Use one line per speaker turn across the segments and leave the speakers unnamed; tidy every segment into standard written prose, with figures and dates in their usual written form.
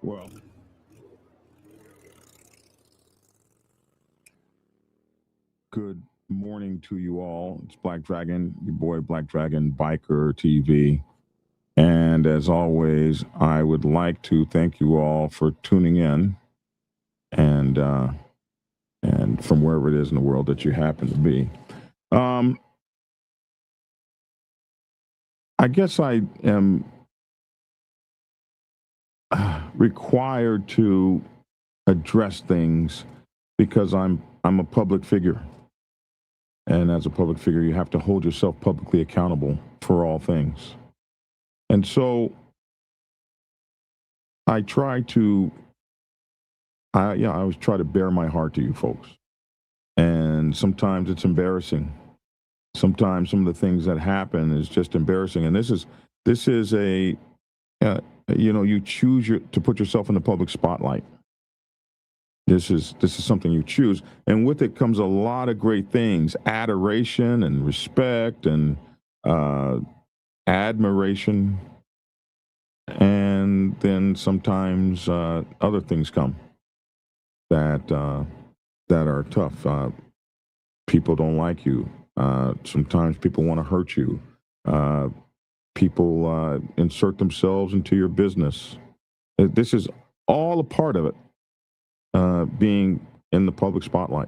Well, good morning to you all. It's Black Dragon, your boy Black Dragon Biker TV. And as always, I would like to thank you all for tuning in and and from wherever it is in the world that you happen to be. Um, I guess I am required to address things because I'm a public figure. And as a public figure, you have to hold yourself publicly accountable for all things. And so I try to, I always try to bare my heart to you folks. And sometimes it's embarrassing. Sometimes some of the things that happen is just embarrassing. And this is a, you choose to put yourself in the public spotlight. This is something you choose, and with it comes a lot of great things: adoration and respect and admiration, and then sometimes other things come that are tough. People don't like you. Sometimes people want to hurt you. People insert themselves into your business. This is all a part of it. Being in the public spotlight.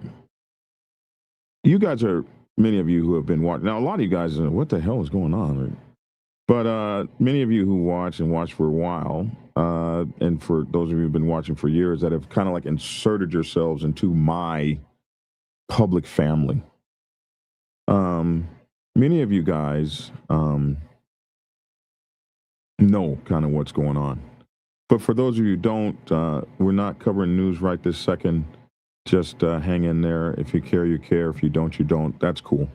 You guys are, many of you who have been watching. Now, a lot of you guys are, what the hell is going on? But many of you who watch and watch for a while, and for those of you who've been watching for years that have kind of like inserted yourselves into my public family. Many of you guys know kind of what's going on. But for those of you who don't, we're not covering news right this second. Just hang in there. If you care, you care. If you don't, you don't. That's cool.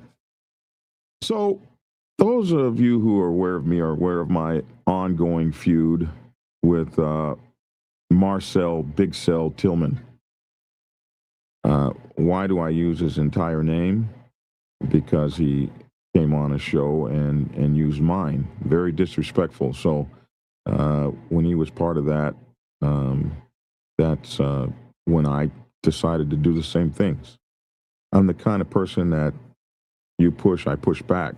So those of you who are aware of me are aware of my ongoing feud with Marcell Big Cell Tillman. Why do I use his entire name? Because he came on a show and used mine. Very disrespectful. So when he was part of that, that's when I decided to do the same things. I'm the kind of person that you push, I push back.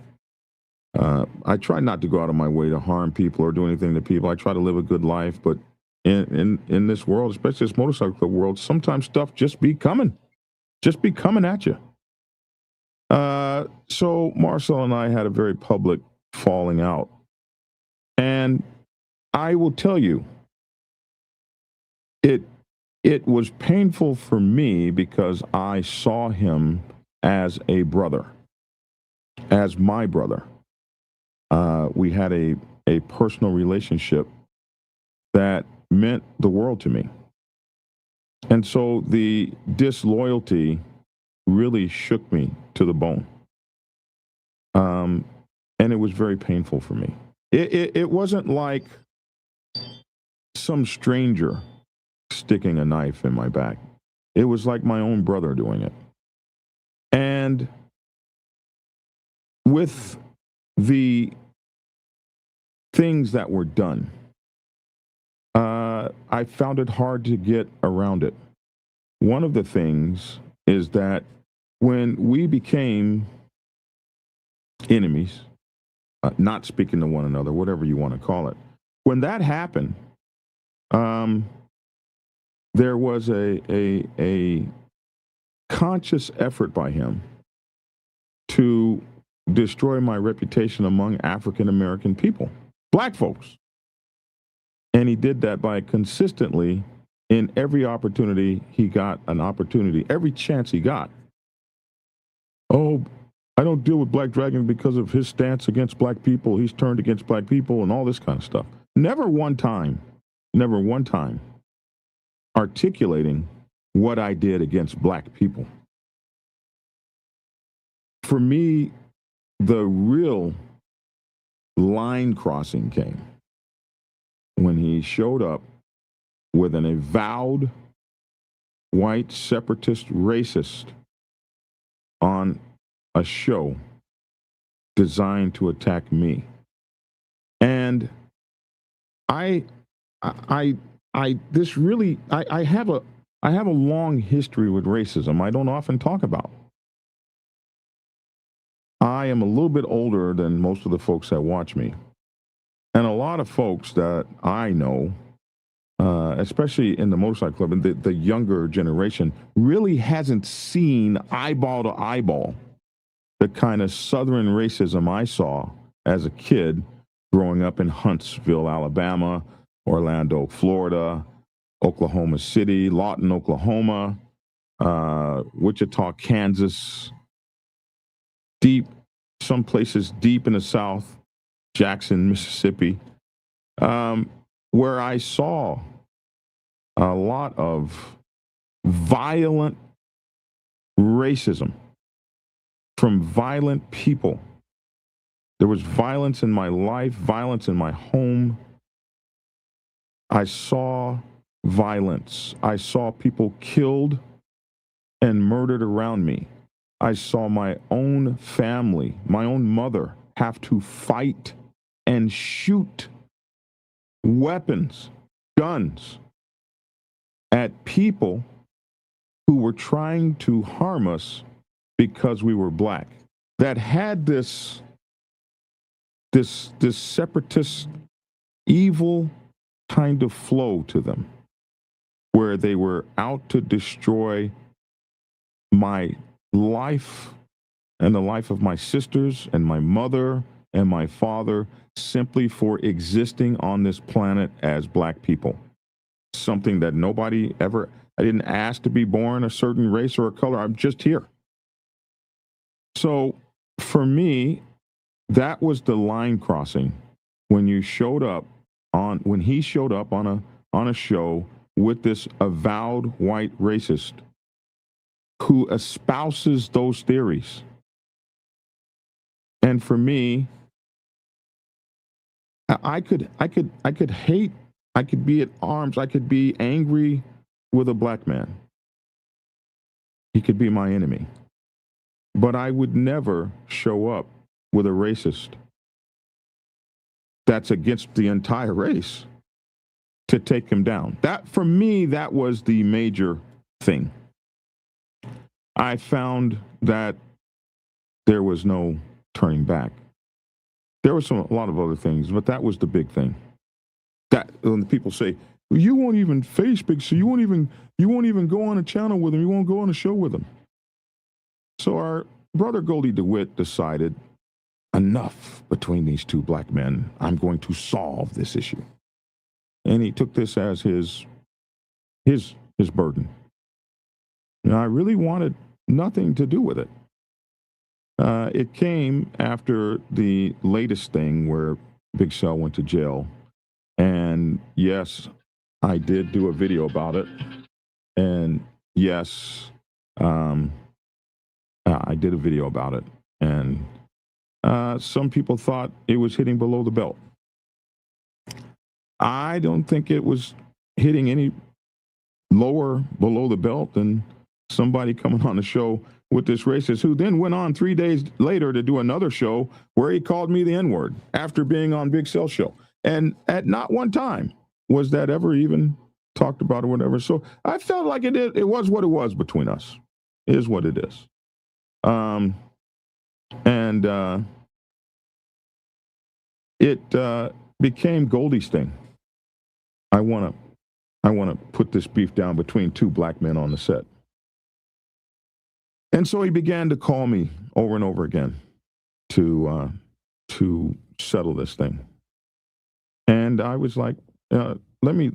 I try not to go out of my way to harm people or do anything to people. I try to live a good life, but in this world, especially this motorcycle world, sometimes stuff just be coming at you. So Marcell and I had a very public falling out, and I will tell you, it was painful for me because I saw him as a brother, as my brother. We had a personal relationship that meant the world to me. And so the disloyalty really shook me to the bone. And it was very painful for me. It wasn't like some stranger sticking a knife in my back. It was like my own brother doing it. And with the things that were done, I found it hard to get around it. One of the things is that when we became enemies, not speaking to one another, whatever you want to call it, when that happened, there was a conscious effort by him to destroy my reputation among African American people, black folks. And he did that by consistently, in every opportunity he got an opportunity, every chance he got. Oh, I don't deal with Black Dragon because of his stance against black people. He's turned against black people and all this kind of stuff. Never one time articulating what I did against black people. For me, the real line crossing came when he showed up with an avowed white separatist racist on a show designed to attack me. And I I have a long history with racism I don't often talk about. I am a little bit older than most of the folks that watch me. And a lot of folks that I know, especially in the motorcycle club, and the younger generation, really hasn't seen eyeball to eyeball the kind of Southern racism I saw as a kid growing up in Huntsville, Alabama, Orlando, Florida, Oklahoma City, Lawton, Oklahoma, Wichita, Kansas, deep, some places deep in the South, Jackson, Mississippi, where I saw a lot of violent racism from violent people. There was violence in my life, violence in my home. I saw violence. I saw people killed and murdered around me. I saw my own family, my own mother, have to fight and shoot weapons, guns at people who were trying to harm us because we were black, that had this separatist, evil kind of flow to them, where they were out to destroy my life and the life of my sisters and my mother and my father simply for existing on this planet as black people. Something that nobody ever, I didn't ask to be born a certain race or a color. I'm just here. So for me, that was the line crossing when he showed up on a show with this avowed white racist who espouses those theories. And for me, I could hate, I could be at arms, I could be angry with a black man. He could be my enemy. But I would never show up with a racist that's against the entire race to take him down. That, for me, that was the major thing. I found that there was no turning back. There was a lot of other things, but that was the big thing. That when people say, well, you won't even face Big C, you won't even go on a channel with him, you won't go on a show with him. So our brother Goldie De Witt decided, enough between these two black men. I'm going to solve this issue. And he took this as his burden. And I really wanted nothing to do with it. It came after the latest thing where Big Cell went to jail. And yes, I did do a video about it. And yes, I did a video about it. And some people thought it was hitting below the belt. I don't think it was hitting any lower below the belt than somebody coming on the show with this racist who then went on 3 days later to do another show where he called me the N-word after being on Big Cell's show. And at not one time was that ever even talked about or whatever. So I felt like it was what it was between us. It is what it is. It became Goldie's thing. I want to put this beef down between two black men on the set. And so he began to call me over and over again to settle this thing. And I was like, let me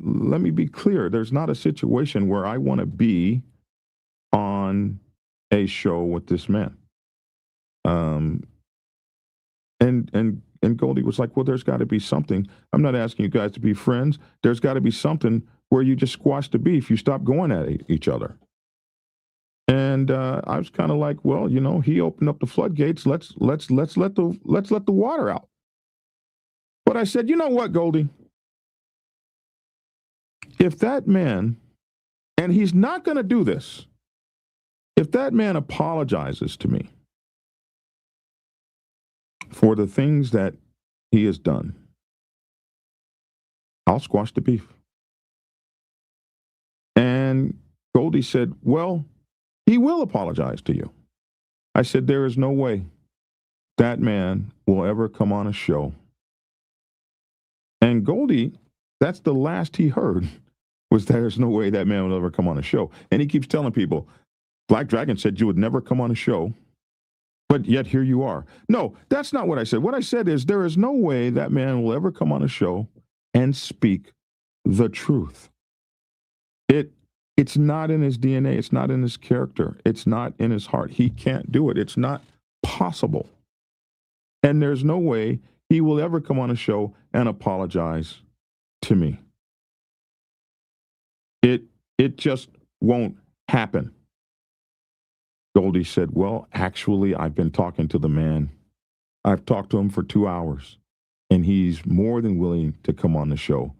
be clear. There's not a situation where I want to be on a show with this man. And Goldie was like, well, there's got to be something. I'm not asking you guys to be friends. There's got to be something where you just squash the beef. You stop going at each other. And I was kind of like, well, you know, he opened up the floodgates. Let's let the water out. But I said, you know what, Goldie? If that man, and he's not going to do this, if that man apologizes to me for the things that he has done, I'll squash the beef. Goldie said, well, he will apologize to you. I said, there is no way that man will ever come on a show. And Goldie, that's the last he heard, was there's no way that man will ever come on a show. And he keeps telling people, Black Dragon said you would never come on a show, but yet here you are. No, that's not what I said. What I said is there is no way that man will ever come on a show and speak the truth. It's not in his DNA. It's not in his character. It's not in his heart. He can't do it. It's not possible. And there's no way he will ever come on a show and apologize to me. It just won't happen. Goldie said, well, actually, I've been talking to the man. I've talked to him for 2 hours, and he's more than willing to come on the show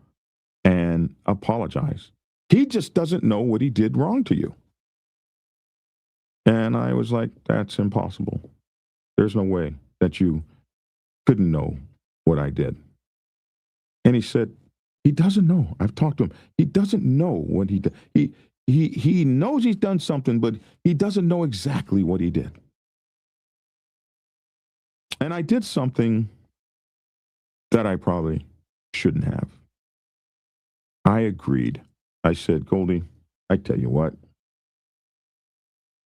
and apologize. He just doesn't know what he did wrong to you. And I was like, that's impossible. There's no way that you couldn't know what I did. And he said, he doesn't know. I've talked to him. He doesn't know what he did. He knows he's done something, but he doesn't know exactly what he did. And I did something that I probably shouldn't have. I agreed. I said, Goldie, I tell you what,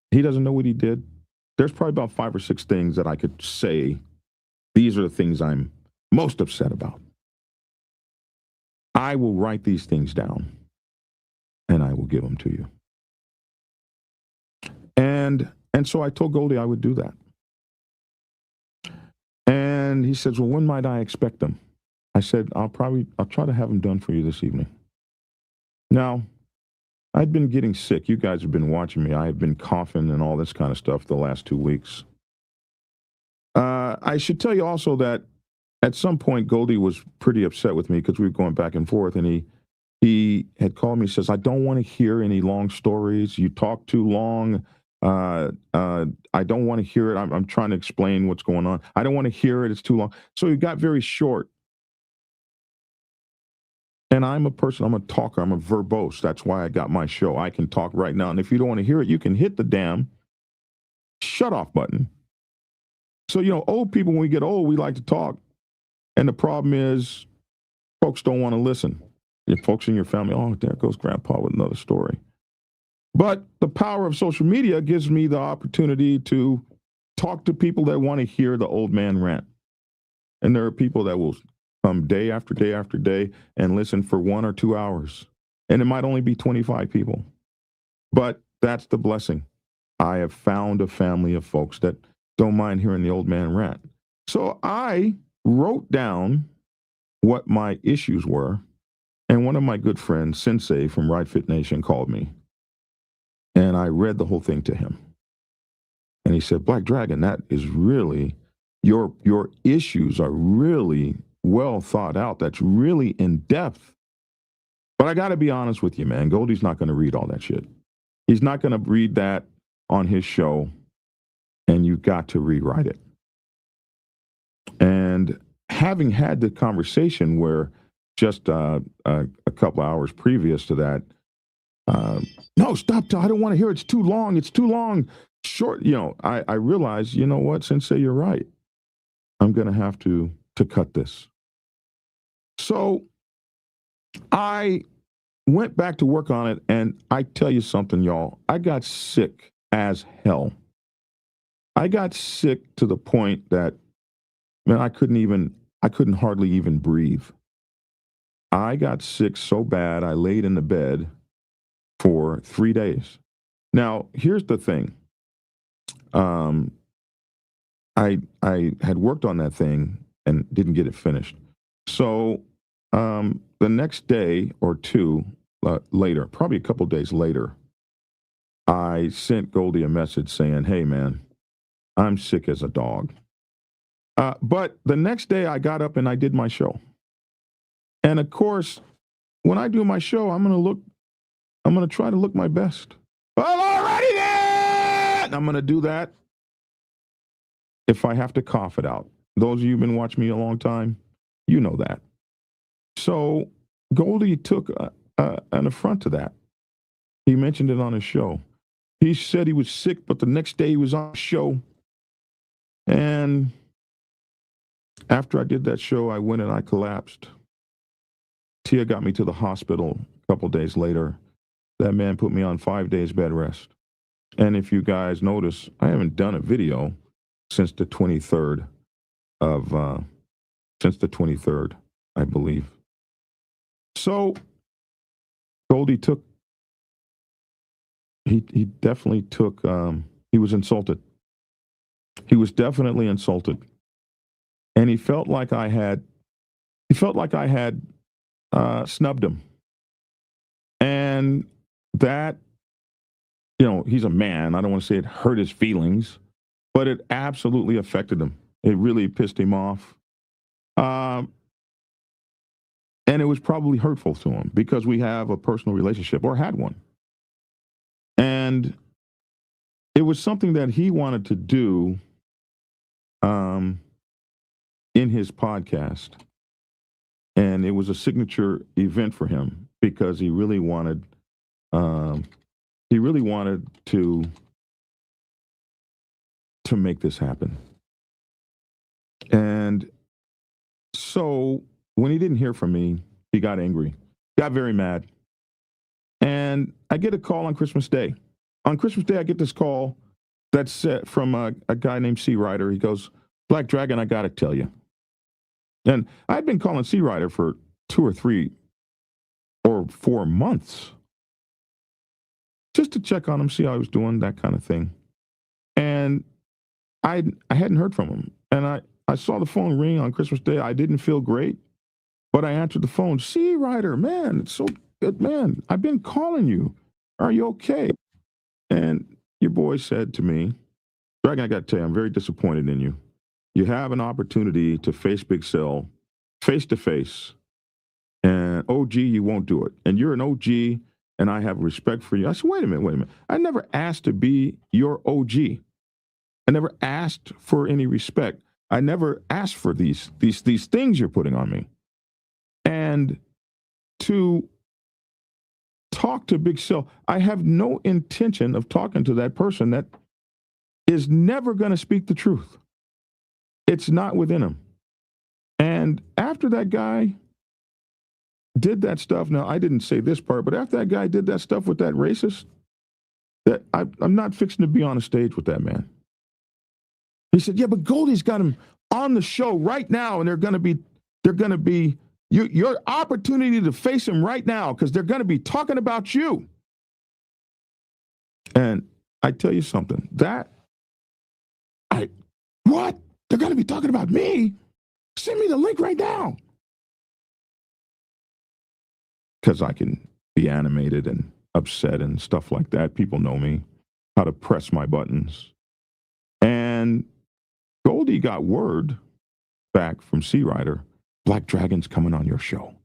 he doesn't know what he did. There's probably about 5 or 6 things that I could say. These are the things I'm most upset about. I will write these things down and I will give them to you. And so I told Goldie I would do that. And he says, well, when might I expect them? I said, I'll try to have them done for you this evening. Now, I'd been getting sick. You guys have been watching me. I have been coughing and all this kind of stuff the last 2 weeks. I should tell you also that at some point, Goldie was pretty upset with me because we were going back and forth, and he had called me, says, I don't want to hear any long stories. You talk too long. I don't want to hear it. I'm trying to explain what's going on. I don't want to hear it. It's too long. So he got very short. And I'm a person, I'm a talker, I'm a verbose. That's why I got my show. I can talk right now. And if you don't want to hear it, you can hit the damn shut off button. So, old people, when we get old, we like to talk. And the problem is folks don't want to listen. If folks in your family, oh, there goes Grandpa with another story. But the power of social media gives me the opportunity to talk to people that want to hear the old man rant. And there are people that will come day after day after day and listen for 1 or 2 hours. And it might only be 25 people. But that's the blessing. I have found a family of folks that don't mind hearing the old man rant. So I wrote down what my issues were. And one of my good friends, Sensei from Right Fit Nation, called me. And I read the whole thing to him. And he said, Black Dragon, that is really, your issues are really well thought out. That's really in depth. But I got to be honest with you, man. Goldie's not going to read all that shit. He's not going to read that on his show. And you got to rewrite it. And having had the conversation where just a couple hours previous to that, no, stop. I don't want to hear it. It's too long. It's too long. Short. I realized, you know what, Sensei, you're right. I'm going to have to cut this. So I went back to work on it. And I tell you something, y'all, I got sick as hell. I got sick to the point that, man, I couldn't hardly even breathe. I got sick so bad, I laid in the bed for 3 days. Now, here's the thing. I had worked on that thing and didn't get it finished. So the next day or two later, probably a couple days later, I sent Goldie a message saying, hey, man, I'm sick as a dog. But the next day I got up and I did my show. And of course, when I do my show, I'm going to try to look my best. Well, already then! I'm going to do that if I have to cough it out. Those of you who've been watching me a long time, you know that. So Goldie took an affront to that. He mentioned it on his show. He said he was sick, but the next day he was on the show. And after I did that show, I went and I collapsed. Tia got me to the hospital a couple days later. That man put me on 5 days bed rest. And if you guys notice, I haven't done a video since the 23rd I believe. So Goldie he definitely took, he was insulted. He was definitely insulted. And he felt like I had snubbed him. And that, he's a man. I don't want to say it hurt his feelings, but it absolutely affected him. It really pissed him off. And it was probably hurtful to him because we have a personal relationship, or had one. And it was something that he wanted to do in his podcast. And it was a signature event for him because he really wanted to make this happen. And so when he didn't hear from me, he got angry, got very mad. And I get a call on Christmas Day. On Christmas Day, I get this call that's from a guy named C. Ryder. He goes, "Black Dragon, I got to tell you." And I'd been calling C. Ryder for 2 or 3 or 4 months just to check on him, see how he was doing, that kind of thing. And I hadn't heard from him. And I saw the phone ring on Christmas Day. I didn't feel great, but I answered the phone. "C. Ryder, man, it's so good, man. I've been calling you. Are you okay?" And your boy said to me, "Dragon, I got to tell you, I'm very disappointed in you. You have an opportunity to face Big Cell face to face, and OG, you won't do it. And you're an OG, and I have respect for you." I said, wait a minute. I never asked to be your OG. I never asked for any respect. I never asked for these things you're putting on me. And to talk to Big Cell, I have no intention of talking to that person that is never going to speak the truth. It's not within him. And after that guy did that stuff, now I didn't say this part, but after that guy did that stuff with that racist, that I'm not fixing to be on a stage with that man. He said, "Yeah, but Goldie's got him on the show right now, and they're going to be your opportunity to face him right now because they're going to be talking about you." And I tell you something, what? They're going to be talking about me? Send me the link right now. Because I can be animated and upset and stuff like that. People know me, how to press my buttons. And Goldie got word back from C. Ryder, "Black Dragon's coming on your show."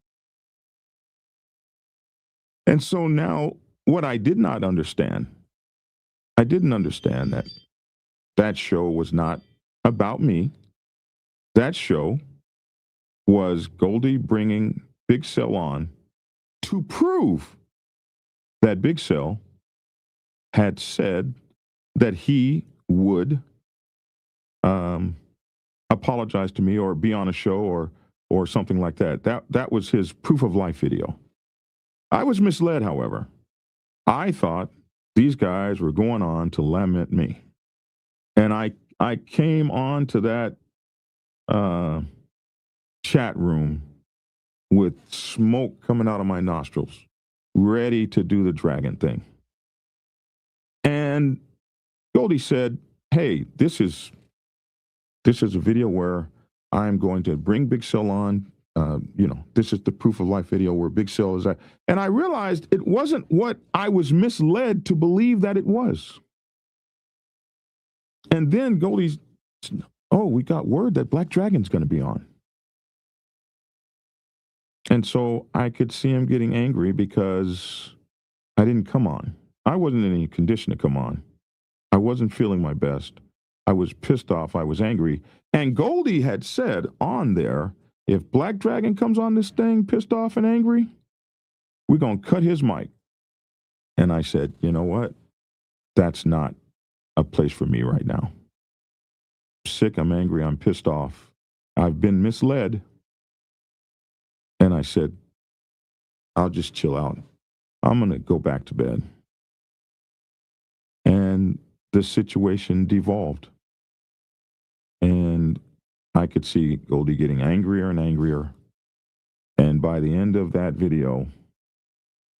And so now what I didn't understand that that show was not about me. That show was Goldie bringing Big Cell on to prove that Big Cell had said that he would apologize to me or be on a show or something like that. That was his proof of life video. I was misled, however. I thought these guys were going on to lament me. And I came on to that chat room with smoke coming out of my nostrils, ready to do the dragon thing. And Goldie said, "Hey, this is a video where I'm going to bring Big Cell on. This is the proof of life video where Big Cell is at." And I realized it wasn't what I was misled to believe that it was. And then Goldie's, "Oh, we got word that Black Dragon's going to be on." And so I could see him getting angry because I didn't come on. I wasn't in any condition to come on. I wasn't feeling my best. I was pissed off. I was angry. And Goldie had said on there, if Black Dragon comes on this thing pissed off and angry, we're going to cut his mic. And I said, you know what? That's not a place for me right now. I'm sick, I'm angry, I'm pissed off. I've been misled. And I said, I'll just chill out. I'm going to go back to bed. And the situation devolved. And I could see Goldie getting angrier and angrier. And by the end of that video,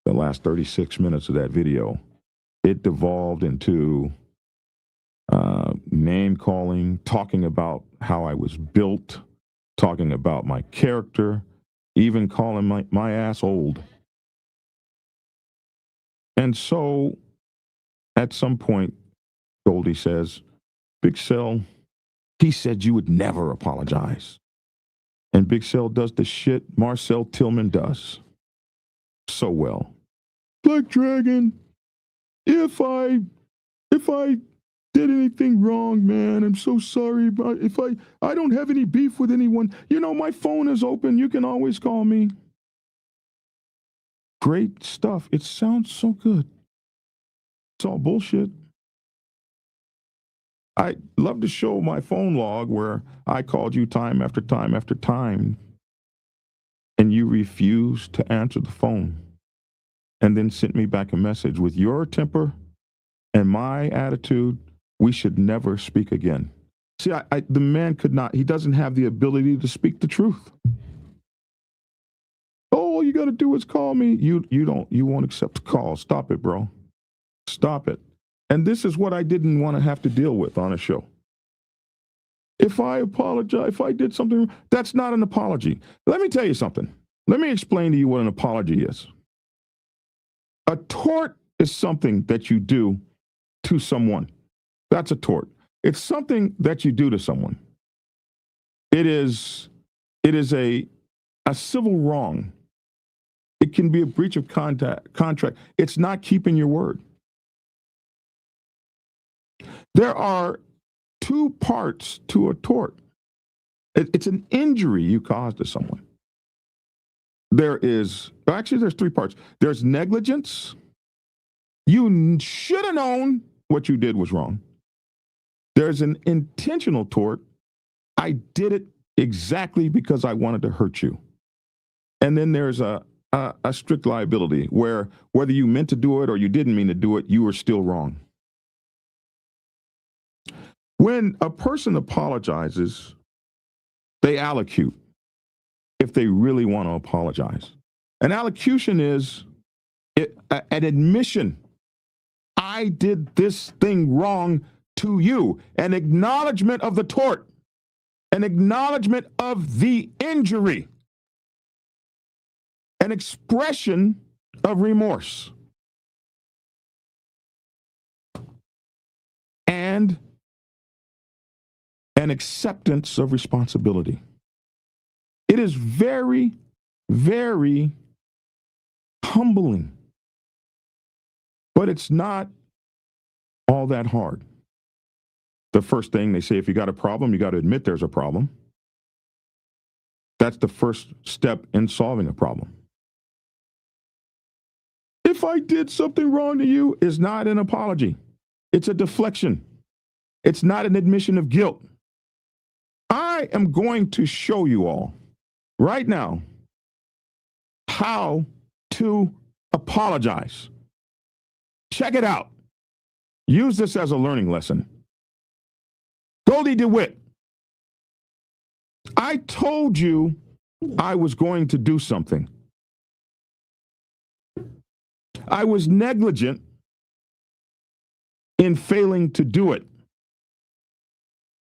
the last 36 minutes of that video, it devolved into name calling, talking about how I was built, talking about my character, even calling my ass old. And so at some point, Goldie says, Big Cell, he said you would never apologize. And Big Cell does the shit Marcell Tillman does so well. Black Dragon, if I did anything wrong, man, I'm so sorry. But if I don't have any beef with anyone, you know, my phone is open. You can always call me. Great stuff. It sounds so good. It's all bullshit. I love to show my phone log where I called you time after time after time, and you refused to answer the phone, and then sent me back a message with your temper and my attitude. We should never speak again. See, the man could not. He doesn't have the ability to speak the truth. Oh, all you got to do is call me. You won't accept the call. Stop it, bro. Stop it. And this is what I didn't want to have to deal with on a show. If I apologize, if I did something, that's not an apology. Let me tell you something. Let me explain to you what an apology is. A tort is something that you do to someone. That's a tort. It's something that you do to someone. It is a civil wrong. It can be a breach of contract. It's not keeping your word. There are two parts to a tort. It's an injury you cause to someone. There's three parts. There's negligence. You should have known what you did was wrong. There's an intentional tort. I did it exactly because I wanted to hurt you. And then there's a strict liability where whether you meant to do it or you didn't mean to do it, you were still wrong. When a person apologizes, they allocute if they really want to apologize. An allocution is an admission. I did this thing wrong to you. An acknowledgement of the tort. An acknowledgement of the injury. An expression of remorse. And an acceptance of responsibility. It is very, very humbling, but it's not all that hard. The first thing they say, if you got a problem, you got to admit there's a problem. That's the first step in solving a problem. If I did something wrong to you is not an apology. It's a deflection. It's not an admission of guilt. I am going to show you all right now how to apologize. Check it out. Use this as a learning lesson. Goldie De Witt, I told you I was going to do something. I was negligent in failing to do it.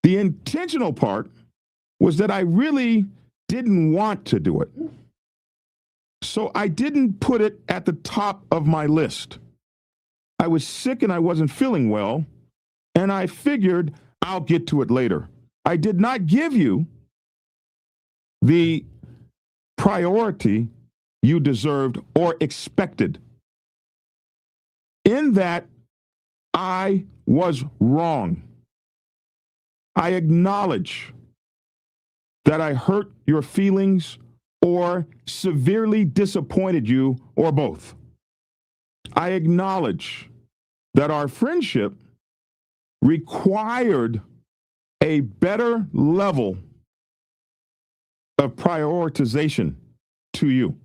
The intentional part was that I really didn't want to do it. So I didn't put it at the top of my list. I was sick and I wasn't feeling well, and I figured I'll get to it later. I did not give you the priority you deserved or expected. In that, I was wrong. I acknowledge that I hurt your feelings or severely disappointed you or both. I acknowledge that our friendship required a better level of prioritization to you.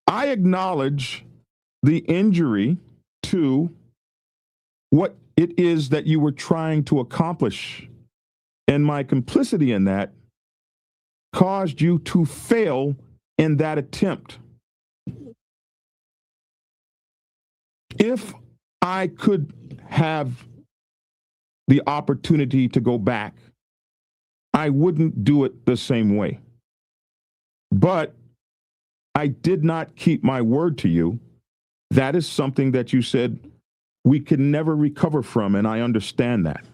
I acknowledge the injury to what it is that you were trying to accomplish, and my complicity in that caused you to fail in that attempt. If I could have the opportunity to go back, I wouldn't do it the same way. But I did not keep my word to you. That is something that you said we can never recover from, and I understand that.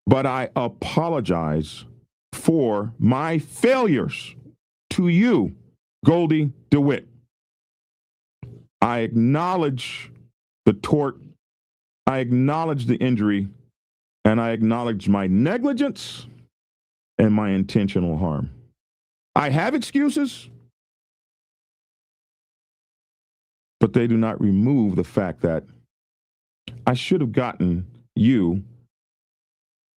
But I apologize for my failures to you, Goldie De Witt. I acknowledge the tort, I acknowledge the injury, and I acknowledge my negligence and my intentional harm. I have excuses, but they do not remove the fact that I should have gotten you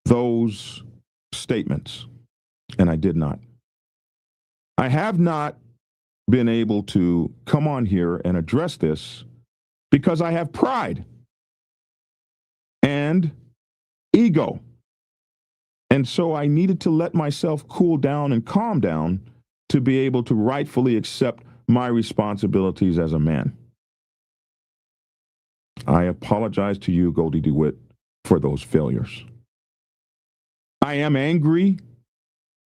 those statements, and I did not. I have not been able to come on here and address this because I have pride and ego. And so I needed to let myself cool down and calm down to be able to rightfully accept my responsibilities as a man. I apologize to you, Goldie De Witt, for those failures. I am angry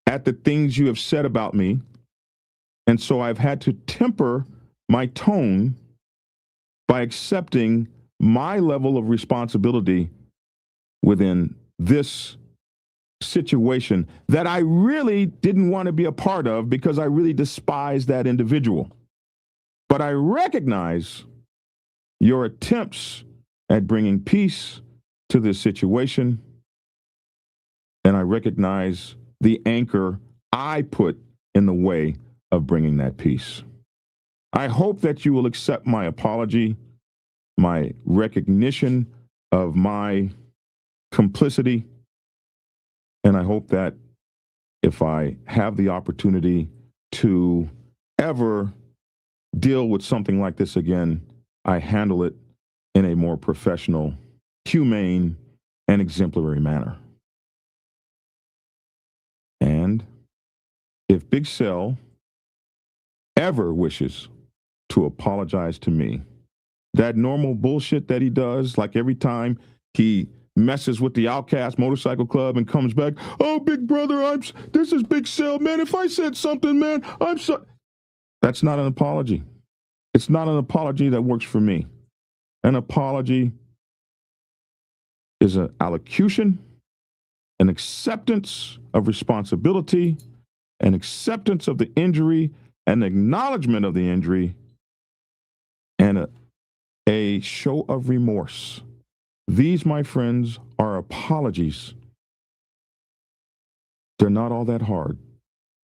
at the things you have said about me, and so I've had to temper my tone by accepting my level of responsibility within this situation that I really didn't want to be a part of because I really despise that individual. But I recognize your attempts at bringing peace to this situation, and I recognize the anchor I put in the way of bringing that peace. I hope that you will accept my apology, my recognition of my complicity, and I hope that if I have the opportunity to ever deal with something like this again, I handle it in a more professional, humane, and exemplary manner. And if Big Cell ever wishes to apologize to me, that normal bullshit that he does, like every time he messes with the Outcast Motorcycle Club and comes back, oh, big brother, this is Big Cell, man. If I said something, man, I'm sorry. That's not an apology. It's not an apology that works for me. An apology is an allocution, an acceptance of responsibility, an acceptance of the injury, an acknowledgement of the injury, and a show of remorse. These, my friends, are apologies. They're not all that hard,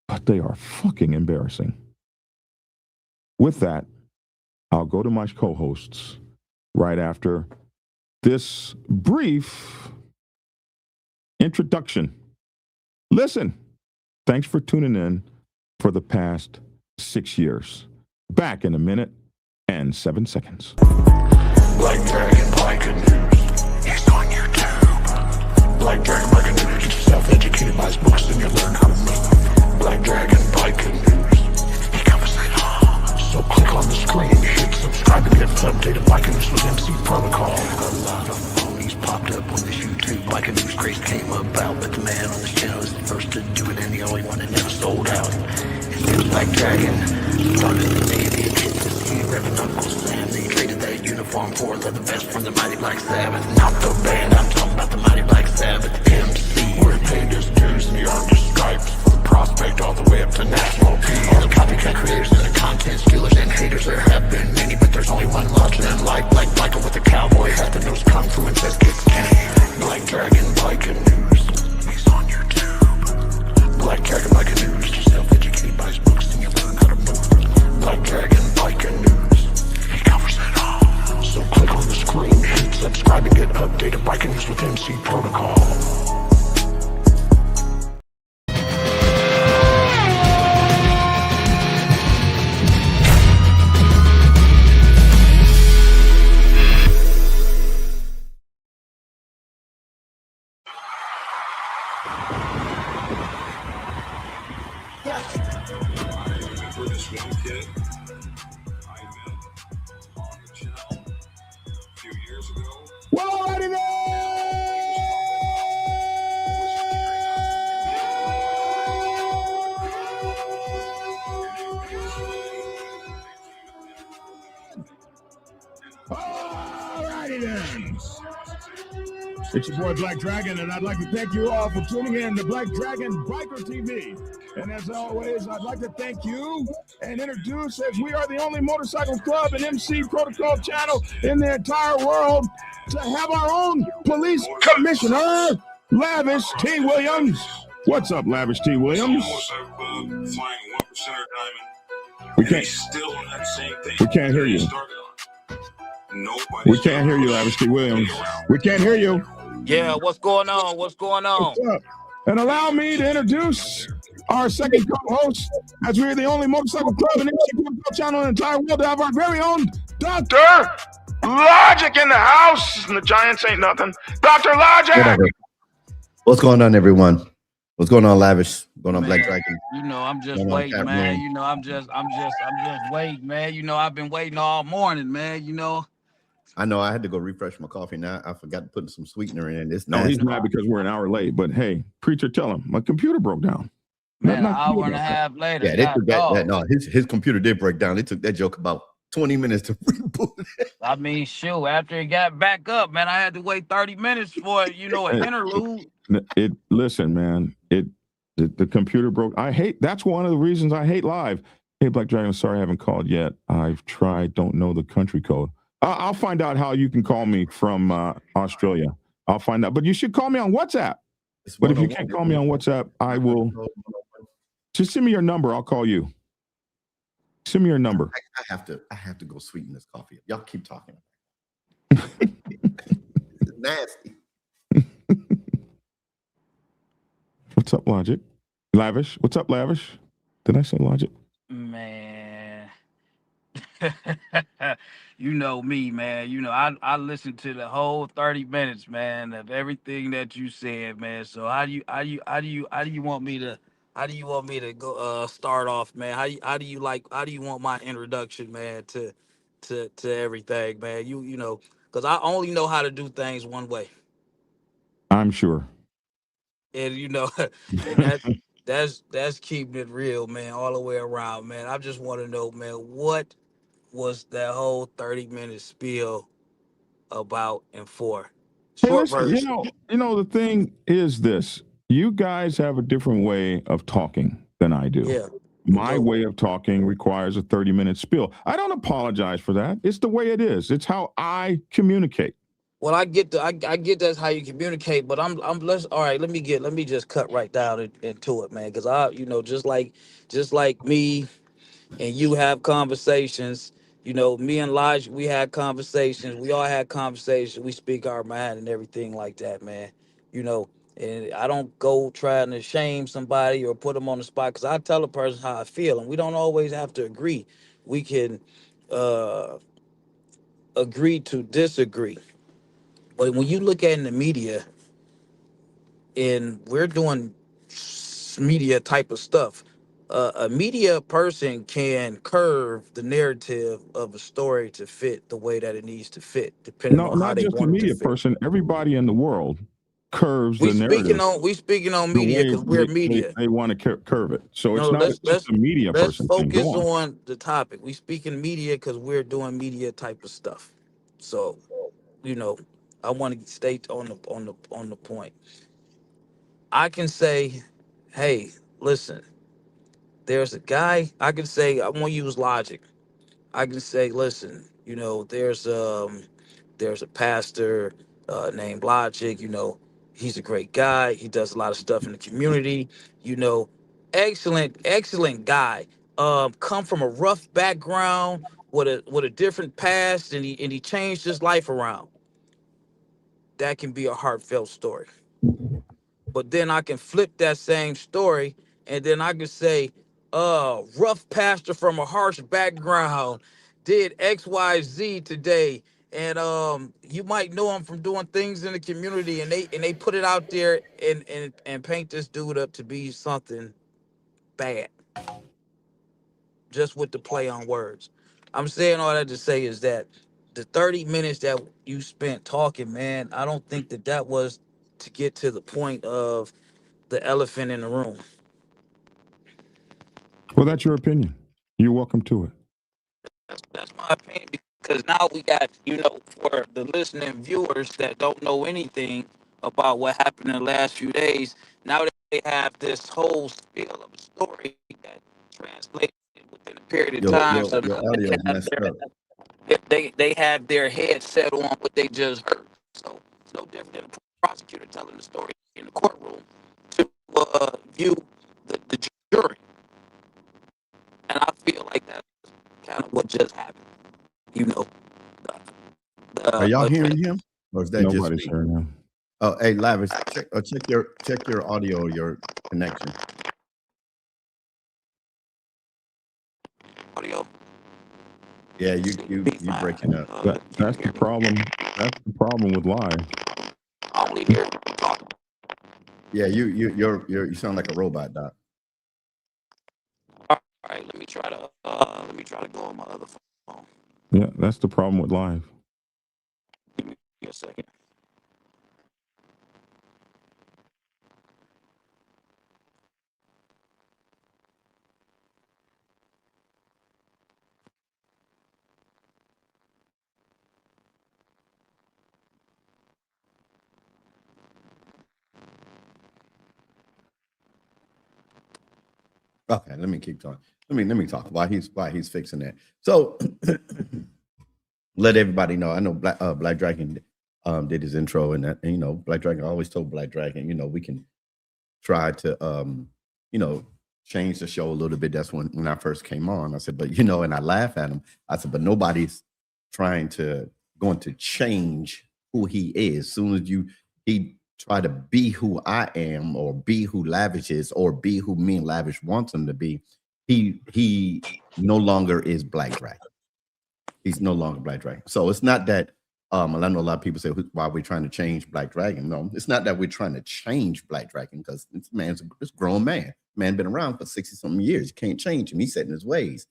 but they are fucking embarrassing. With that, I'll go to my co-hosts right after this brief introduction. Listen, thanks for tuning in for the past 6 years. Back in a minute and 7 seconds.
Black Dragon Biker News. He's on YouTube. Black Dragon Biker News. Get yourself educated by his books and you'll learn how to move. Black Dragon Biker News. He covers it all. So click on the screen, hit subscribe to get updated Biker News with MC Protocol. A lot of phonies popped up on this YouTube Biker News craze came about, but the man on this channel is the first to do it and the only one that never sold out. His name's Black Dragon. Started the day they hit the scene, repping Uncle Sam. They traded that uniform for the best from the Mighty Black Sabbath. Not the band, I'm talking about the Mighty Black Sabbath MC. We're paid his dues and he earned his stripes. From prospect all the way up to national peace. All the copycat creators and the content stealers and haters, there have been many, but there's only one left. And like Michael with the cowboy hat that knows kung fu and says kick Kenny. Black Dragon Biker News. He's on YouTube. Black Dragon Biker News. Yourself educated by his books and you learn how to move. Black Dragon Biker News. He covers
kid. I met on the channel a few years ago. Well, alrighty then. It's your boy Black Dragon, and I'd like to thank you all for tuning in to Black Dragon Biker TV. And as always, I'd like to thank you and introduce, as we are the only motorcycle club and MC protocol channel in the entire world to have our own police commissioner, Lavish T. Williams. What's up, Lavish T. Williams? We can't. Still on that same thing. We can't hear you. We can't hear you, Lavish T. Williams. We can't hear you.
Yeah, what's going on? What's going on?
What's up? And allow me to introduce our second co-host, as we're the only motorcycle club and MC channel in the entire world to have our very own Dr. Logic in the house. And the Giants ain't nothing. Dr. Logic!
Whatever. What's going on, everyone? What's going on, Lavish? What's going on, Black Dragon?
You know, I'm just waiting, man. You know, I'm just waiting, man. You know, I've been waiting all morning, man. You know.
I know I had to go refresh my coffee. Now I forgot to put some sweetener in it.
No, he's mad because we're an hour late. But hey, preacher, tell him my computer broke down.
Man, an hour and a half later.
Yeah, they forgot that. No, his computer did break down. It took that joke about 20 minutes to reboot it.
I mean, shoot, after it got back up, man, I had to wait 30 minutes for, you know, an interlude.
Listen, man, the computer broke. That's one of the reasons I hate live. Hey, Black Dragon, sorry I haven't called yet. I've tried, don't know the country code. I'll find out how you can call me from Australia. I'll find out. But you should call me on WhatsApp. But if you can't call me on WhatsApp, I will. Just send me your number. I'll call you. Send me your number.
I have to go sweeten this coffee. Y'all keep talking. It's nasty.
What's up, Logic? Lavish. What's up, Lavish? Did I say Logic?
Man. You know me, man. You know, I listened to the whole 30 minutes, man, of everything that you said, man. So how do you want me to go start off, man? How do you want my introduction, man, to everything, man? You know, because I only know how to do things one way.
I'm sure.
And you know, and that's keeping it real, man, all the way around, man. I just want to know, man, what was that whole 30-minute spiel about and for? Short version.
You know, the thing is this. You guys have a different way of talking than I do.
Yeah.
My way of talking requires a 30-minute spiel. I don't apologize for that. It's the way it is. It's how I communicate.
Well, I get that's how you communicate, but let me just cut right down into it, man, because just like me and you have conversations, you know, me and Lige, we had conversations, we all had conversations, we speak our mind and everything like that, man, you know, and I don't go trying to shame somebody or put them on the spot, because I tell a person how I feel, and we don't always have to agree. We can agree to disagree. But when you look at in the media, and we're doing media type of stuff, a media person can curve the narrative of a story to fit the way that it needs to fit, depending on how they want it to fit.
Not just a media person, everybody in the world curves the narrative.
We speaking on media because we're media.
They want to curve it. So it's not just a media person.
Let's focus on the topic. We speaking media because we're doing media type of stuff. So, you know, I want to stay on the point. I can say, hey, listen, there's a guy. I can say, I want to use logic. I can say, listen, you know, there's a pastor named Logic. You know, he's a great guy. He does a lot of stuff in the community. You know, excellent guy. Come from a rough background with a different past, and he changed his life around. That can be a heartfelt story. But then I can flip that same story, and then I can say, rough pastor from a harsh background did XYZ today, and you might know him from doing things in the community, and they put it out there and paint this dude up to be something bad. just with the play on words. I'm saying all that to say is that the 30 minutes that you spent talking, man, I don't think that that was to get to the point of the elephant in the room.
Well, that's your opinion. You're welcome to it.
That's my opinion, because now we got, for the listening viewers that don't know anything about what happened in the last few days, now they have this whole spiel of a story that translates within a period of
Your
time.
your
So
your
now
audio is messed up.
they have their head set on what they just heard. So it's no different than a prosecutor telling the story in the courtroom to view the jury. And I feel like that's kind of what just happened. You know,
Are y'all hearing
event.
him, or is that just
Nobody's
me?
hearing him.
Oh, hey, Lavish, check your audio, your connection.
Audio.
Yeah, you breaking up.
That's the problem. That's the problem with live.
I only hear talking.
Yeah, you sound like a robot, Doc.
All right, let me try to go on my other phone.
Yeah, that's the problem with live.
Give me a second.
Okay, let me keep talking. Let me talk while he's fixing that. So let everybody know. I know Black Dragon did his intro, and that, and, Black Dragon always told Black Dragon, we can try to change the show a little bit. That's when I first came on. I said, but and I laugh at him. I said, but nobody's going to change who he is. As soon as he try to be who I am, or be who Lavish is, or be who me and Lavish wants him to be, he no longer is Black Dragon. He's no longer Black Dragon. So it's not that and I know a lot of people say, why are we trying to change Black Dragon? No, it's not that we're trying to change Black Dragon, because this man's a grown man. Man been around for 60-something years. You can't change him. He's set in his ways.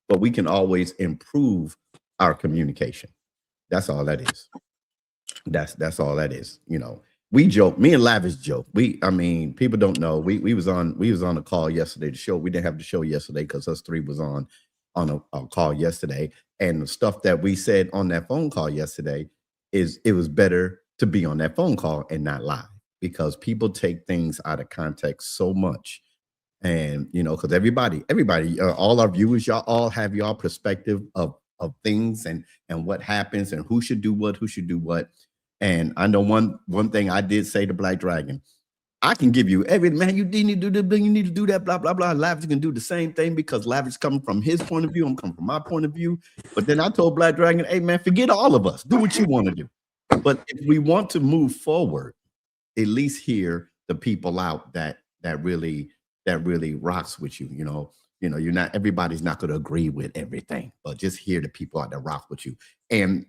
But we can always improve our communication. That's all that is. That's all that is. We joke. Me and Lavish joke. People don't know. We was on a call yesterday. The show, we didn't have the show yesterday because us three was on a call yesterday. And the stuff that we said on that phone call yesterday it was better to be on that phone call and not live, because people take things out of context so much. And because everybody, all our viewers, y'all all have y'all perspective of things and what happens and who should do what. And I know one thing I did say to Black Dragon, I can give you man, you need to do this, you need to do that, blah, blah, blah. Lavish can do the same thing, because Lavish coming from his point of view, I'm coming from my point of view. But then I told Black Dragon, hey man, forget all of us. Do what you want to do. But if we want to move forward, at least hear the people out that really rocks with you. You're not, everybody's not going to agree with everything, but just hear the people out that rock with you, and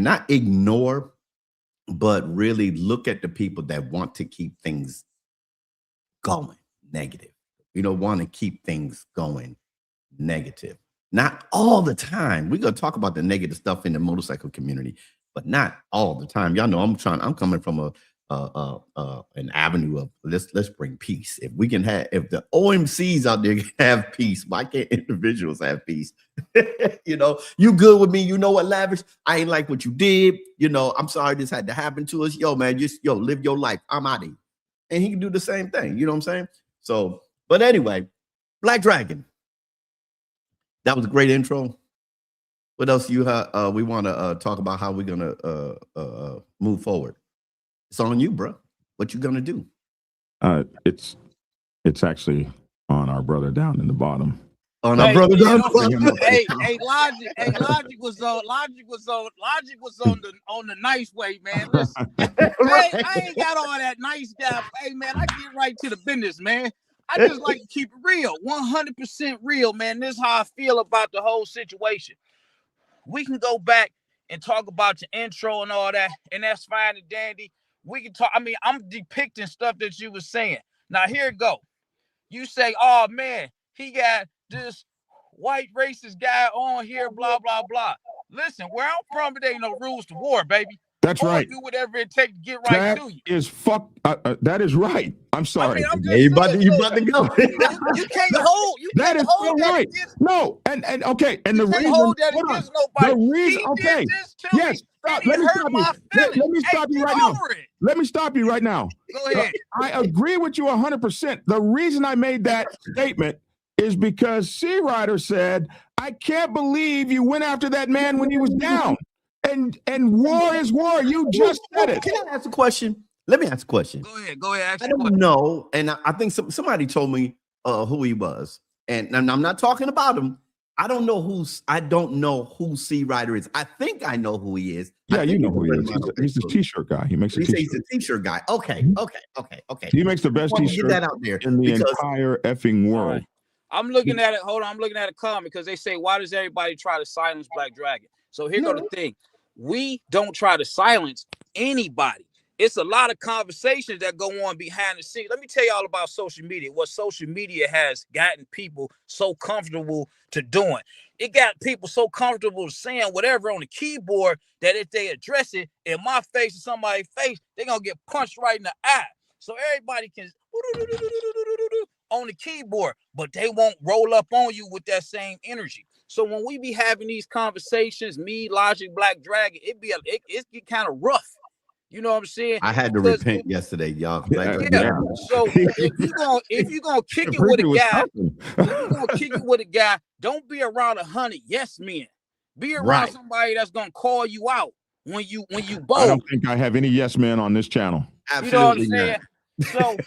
not ignore, but really look at the people that want to keep things going negative. We don't want to keep things going negative. Not all the time. We're going to talk about the negative stuff in the motorcycle community, but not all the time. Y'all know I'm coming from an avenue of let's bring peace. If we can if the OMCs out there can have peace, why can't individuals have peace? You good with me? You know what, Lavish? I ain't like what you did. I'm sorry this had to happen to us. Yo, man, just live your life. I'm out of here. And he can do the same thing. You know what I'm saying? So, but anyway, Black Dragon. That was a great intro. What else we want to talk about, how we're gonna move forward? It's on you, bro. What you gonna do?
It's actually on our brother down in the bottom.
On our brother down.
Logic was on the nice way, man. Listen, I ain't got all that nice guy. Hey, man, I get right to the business, man. I just like to keep it real, 100% real, man. This is how I feel about the whole situation. We can go back and talk about your intro and all that, and that's fine and dandy. We can talk. I'm depicting stuff that you were saying. Now, here it go. You say, oh, man, he got this white racist guy on here, blah, blah, blah. Listen, where I'm from, it ain't no rules to war, baby.
That's
Or
right.
do whatever it takes to get right
That
to you.
is fuck. That is right. I'm sorry.
I'm just
Yeah, you about
saying,
to go.
you can't hold. You
That
can't
is
hold
so
that
right.
against.
No, and okay, and
You
the
can't
reason.
hold that
Hold on.
against nobody.
The reason.
He
Okay.
did this to
Yes.
me.
Stop.
And
Let
it
me
hurt
stop
my
you.
feelings.
Let me stop you
get
right now.
over it.
Let me stop you right now.
Go ahead.
I agree with you 100%. The reason I made that statement is because C. Ryder said, "I can't believe you went after that man when he was down." And war is war. You just said it.
Can I ask a question? Let me ask a question.
Go ahead. Go ahead. Ask
I
your
don't
question.
know, and I think somebody told me who he was, and I'm not talking about him. I don't know who C. Ryder is. I think I know who he is.
Yeah, you know who he
he's
is. He's the T-shirt guy. He makes a
He says
T-shirt.
he's a T-shirt guy. Okay.
He makes the best
I want to
T-shirt
get that out there
in the
because
entire effing
All
world.
right. I'm looking at it. Hold on. I'm looking at a comment because they say, why does everybody try to silence Black Dragon? So here go the thing. We don't try to silence anybody. It's a lot of conversations that go on behind the scenes. Let me tell you all about social media, what social media has gotten people so comfortable to doing. It got people so comfortable saying whatever on the keyboard that if they address it in my face or somebody's face, they're going to get punched right in the eye. So everybody can on the keyboard, but they won't roll up on you with that same energy. So when we be having these conversations, me, Logic, Black Dragon, it get kind of rough. You know what I'm saying?
I had to repent yesterday, y'all.
Yeah. So if you gonna kick it with a guy, don't be around 100 yes men. Be around somebody that's gonna call you out when you bold.
I don't think I have any yes men on this channel.
Absolutely,
you know what I'm saying? So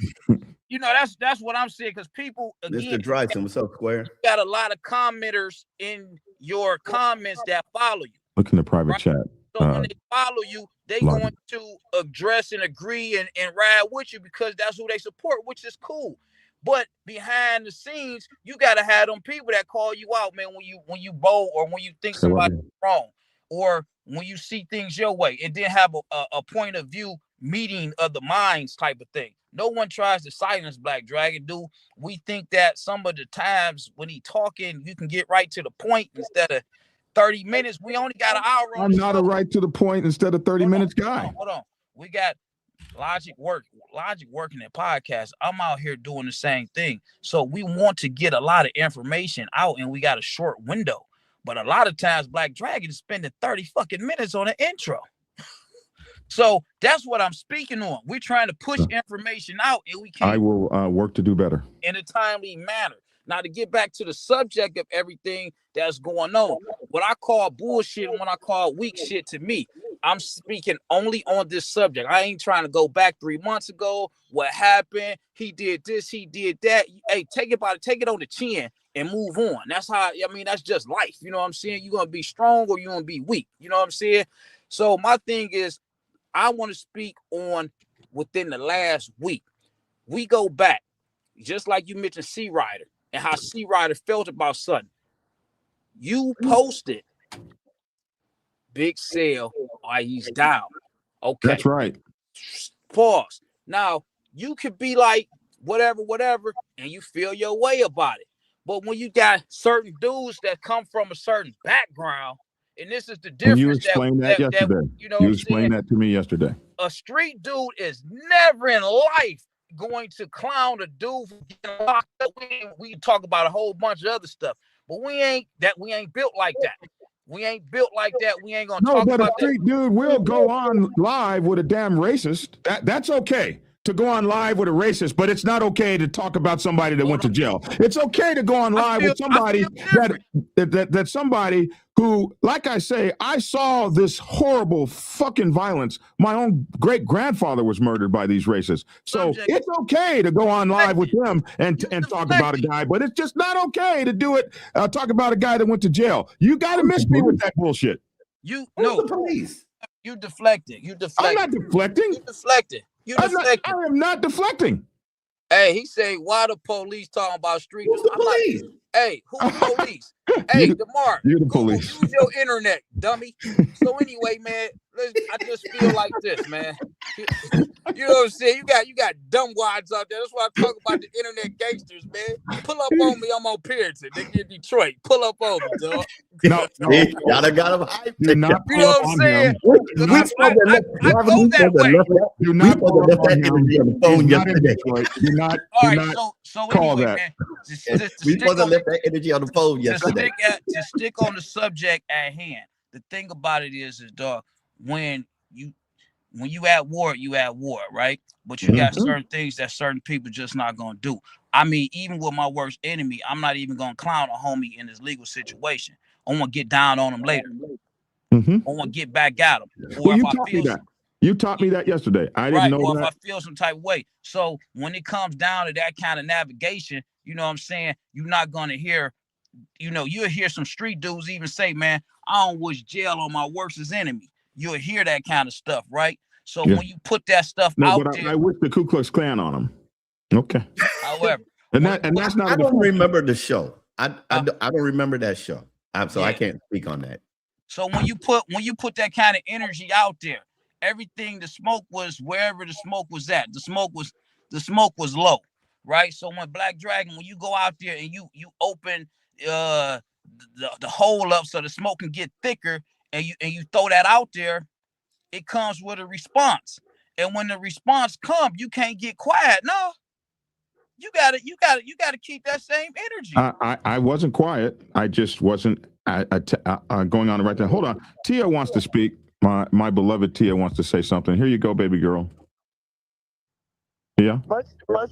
you know that's what I'm saying, because people again,
Mr. Dryson, what's up, Square?
You got a lot of commenters in your comments that follow you.
Look in the private chat.
So when they follow you, they going to address and agree and ride with you because that's who they support, which is cool. But behind the scenes, you gotta have them people that call you out, man, when you bold or when you think somebody's wrong, or when you see things your way. It didn't have a point of view meeting of the minds type of thing. No one tries to silence Black Dragon. Do we think that some of the times when he talking, you can get right to the point instead of 30 minutes? We only got an hour on
I'm not a right to the point instead of 30 minutes guy.
Hold on. We got Logic working at podcasts. I'm out here doing the same thing. So we want to get a lot of information out and we got a short window. But a lot of times Black Dragon is spending 30 fucking minutes on an intro. So that's what I'm speaking on. We're trying to push information out and we can't.
I will work to do better
In a timely manner. Now, to get back to the subject of everything that's going on, what I call bullshit and what I call weak shit to me, I'm speaking only on this subject. I ain't trying to go back 3 months ago. What happened? He did this, he did that. Hey, take it on the chin and move on. That's how, that's just life. You know what I'm saying? You're going to be strong or you're going to be weak. You know what I'm saying? So my thing is, I want to speak on within the last week. We go back, just like you mentioned C. Ryder and how C. Ryder felt about something. You posted Big Sale, he's down. Okay.
That's right.
Pause. Now, you could be like, whatever, and you feel your way about it. But when you got certain dudes that come from a certain background, and this is the difference.
And you explained that yesterday. You explained that to me yesterday.
A street dude is never in life going to clown a dude for getting locked up. We talk about a whole bunch of other stuff, but we ain't built like that. We ain't built like that. We ain't gonna talk about that. No, but a
street dude will go on live with a damn racist. That's okay to go on live with a racist, but it's not okay to talk about somebody that went to jail. It's okay to go on live with somebody that somebody who, like I say, I saw this horrible fucking violence. My own great grandfather was murdered by these racists. So it's okay to go on live with them and talk about a guy, but it's just not okay to do it. Talk about a guy that went to jail. You got to miss me with that bullshit.
The police. You deflected.
I'm not deflecting.
You deflected.
I am not deflecting.
Hey, he say, why the police talking about street?
Who's the police?
Hey, who's the police? Hey, DeMar,
you're the police.
Use your internet, dummy. So anyway, man, I just feel like this, man. You know what I'm saying? You got dumb wads out there. That's why I talk about the internet gangsters, man. Pull up on me. I'm on Puritan. They get Detroit. Pull up on me, dog.
No,
See, y'all done got him hyped.
do not
You
pull
know
up
what I'm
on
saying?
him.
Because
not-
I go that way.
Do
We
not
supposed
pull
to
up
left
on
that
him.
energy on the
He's
phone
not in
yesterday.
Detroit. Do not.
All
Do
right,
not.
so
call
anyway,
that.
man, to
We
stick
supposed to
on
left that energy on the phone yesterday.
to stick on the subject at hand. The thing about it is dog, when you at war, right? But you got certain things that certain people just not gonna do. I mean, even with my worst enemy, I'm not even gonna clown a homie in his legal situation. I want to get down on him later.
Mm-hmm.
I want to get back at him. Or
Well,
if
you
I
taught me
feel
that. You taught me that yesterday. I didn't
right,
know
or
that.
if I feel some type of way. So when it comes down to that kind of navigation, you know what I'm saying? You're not gonna hear, you'll hear some street dudes even say, man, I don't wish jail on my worst enemy. You'll hear that kind of stuff, right? So
Yeah.
when you put that stuff
No,
out
but
there,
I wish the Ku Klux Klan on him. Okay.
however,
That's not.
I don't remember the show. I don't remember that show. So I
Yeah.
can't speak on that.
So when you put that kind of energy out there, everything, the smoke was wherever the smoke was at. The smoke was low, right? So when Black Dragon, when you go out there and you open the hole up so the smoke can get thicker, and you throw that out there, it comes with a response. And when the response comes, you can't get quiet. No, you gotta keep that same energy.
I wasn't quiet. I just wasn't going on right there. Hold on. Tia wants to speak. My beloved Tia wants to say something. Here you go, baby girl. Yeah.
Much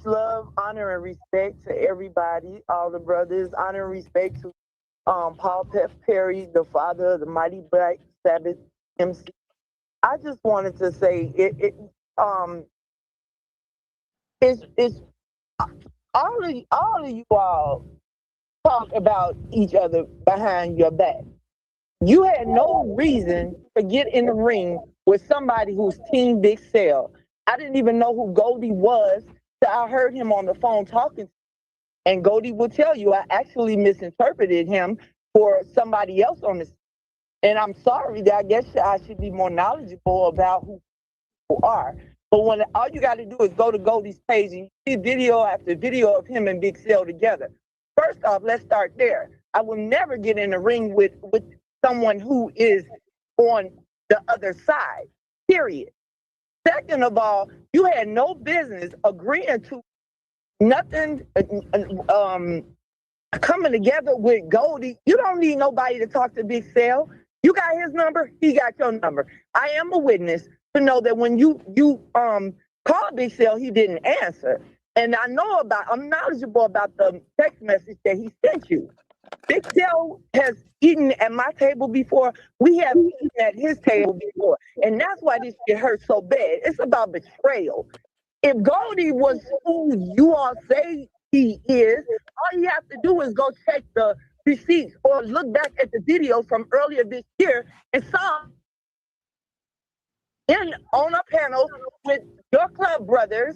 love, honor, and respect to everybody, all the brothers. Honor and respect to Paul Perry, the father of the mighty Black Sabbath MC. I just wanted to say it's all of you all talk about each other behind your back. You had no reason to get in the ring with somebody who's Team Big Cell. I didn't even know who Goldie was till I heard him on the phone talking. And Goldie will tell you I actually misinterpreted him for somebody else on this. And I'm sorry that I guess I should be more knowledgeable about who people are. But when all you got to do is go to Goldie's page and you see video after video of him and Big Cell together. First off, let's start there. I will never get in the ring with someone who is on the other side, period. Second of all, you had no business agreeing to nothing coming together with Goldie. You don't need nobody to talk to Big Cell. You got his number, he got your number. I am a witness to know that when you called Big Cell, he didn't answer. And I'm knowledgeable about the text message that he sent you. Big Cell has eaten at my table before. We have eaten at his table before. And that's why this shit hurts so bad. It's about betrayal. If Goldie was who you all say he is, all you have to do is go check the receipts or look back at the video from earlier this year and saw on a panel with your club brothers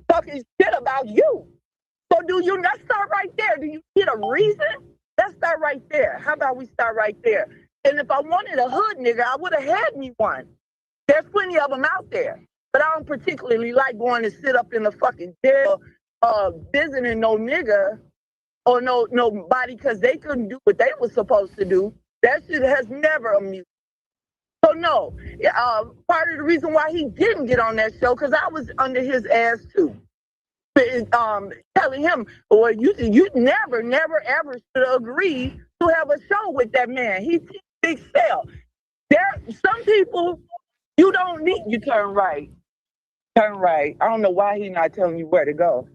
talking shit about you. So let's start right there. Do you get a reason? Let's start right there. How about we start right there? And if I wanted a hood nigga, I would have had me one. There's plenty of them out there. But I don't particularly like going to sit up in the fucking jail visiting no nigga or nobody because they couldn't do what they were supposed to do. That shit has never amused me. So no, part of the reason why he didn't get on that show, because I was under his ass too. Telling him, well, you never, ever should agree to have a show with that man. He's Big Cell. Some people, you don't need, you turn right. Turn right. I don't know why he's not telling you where to go.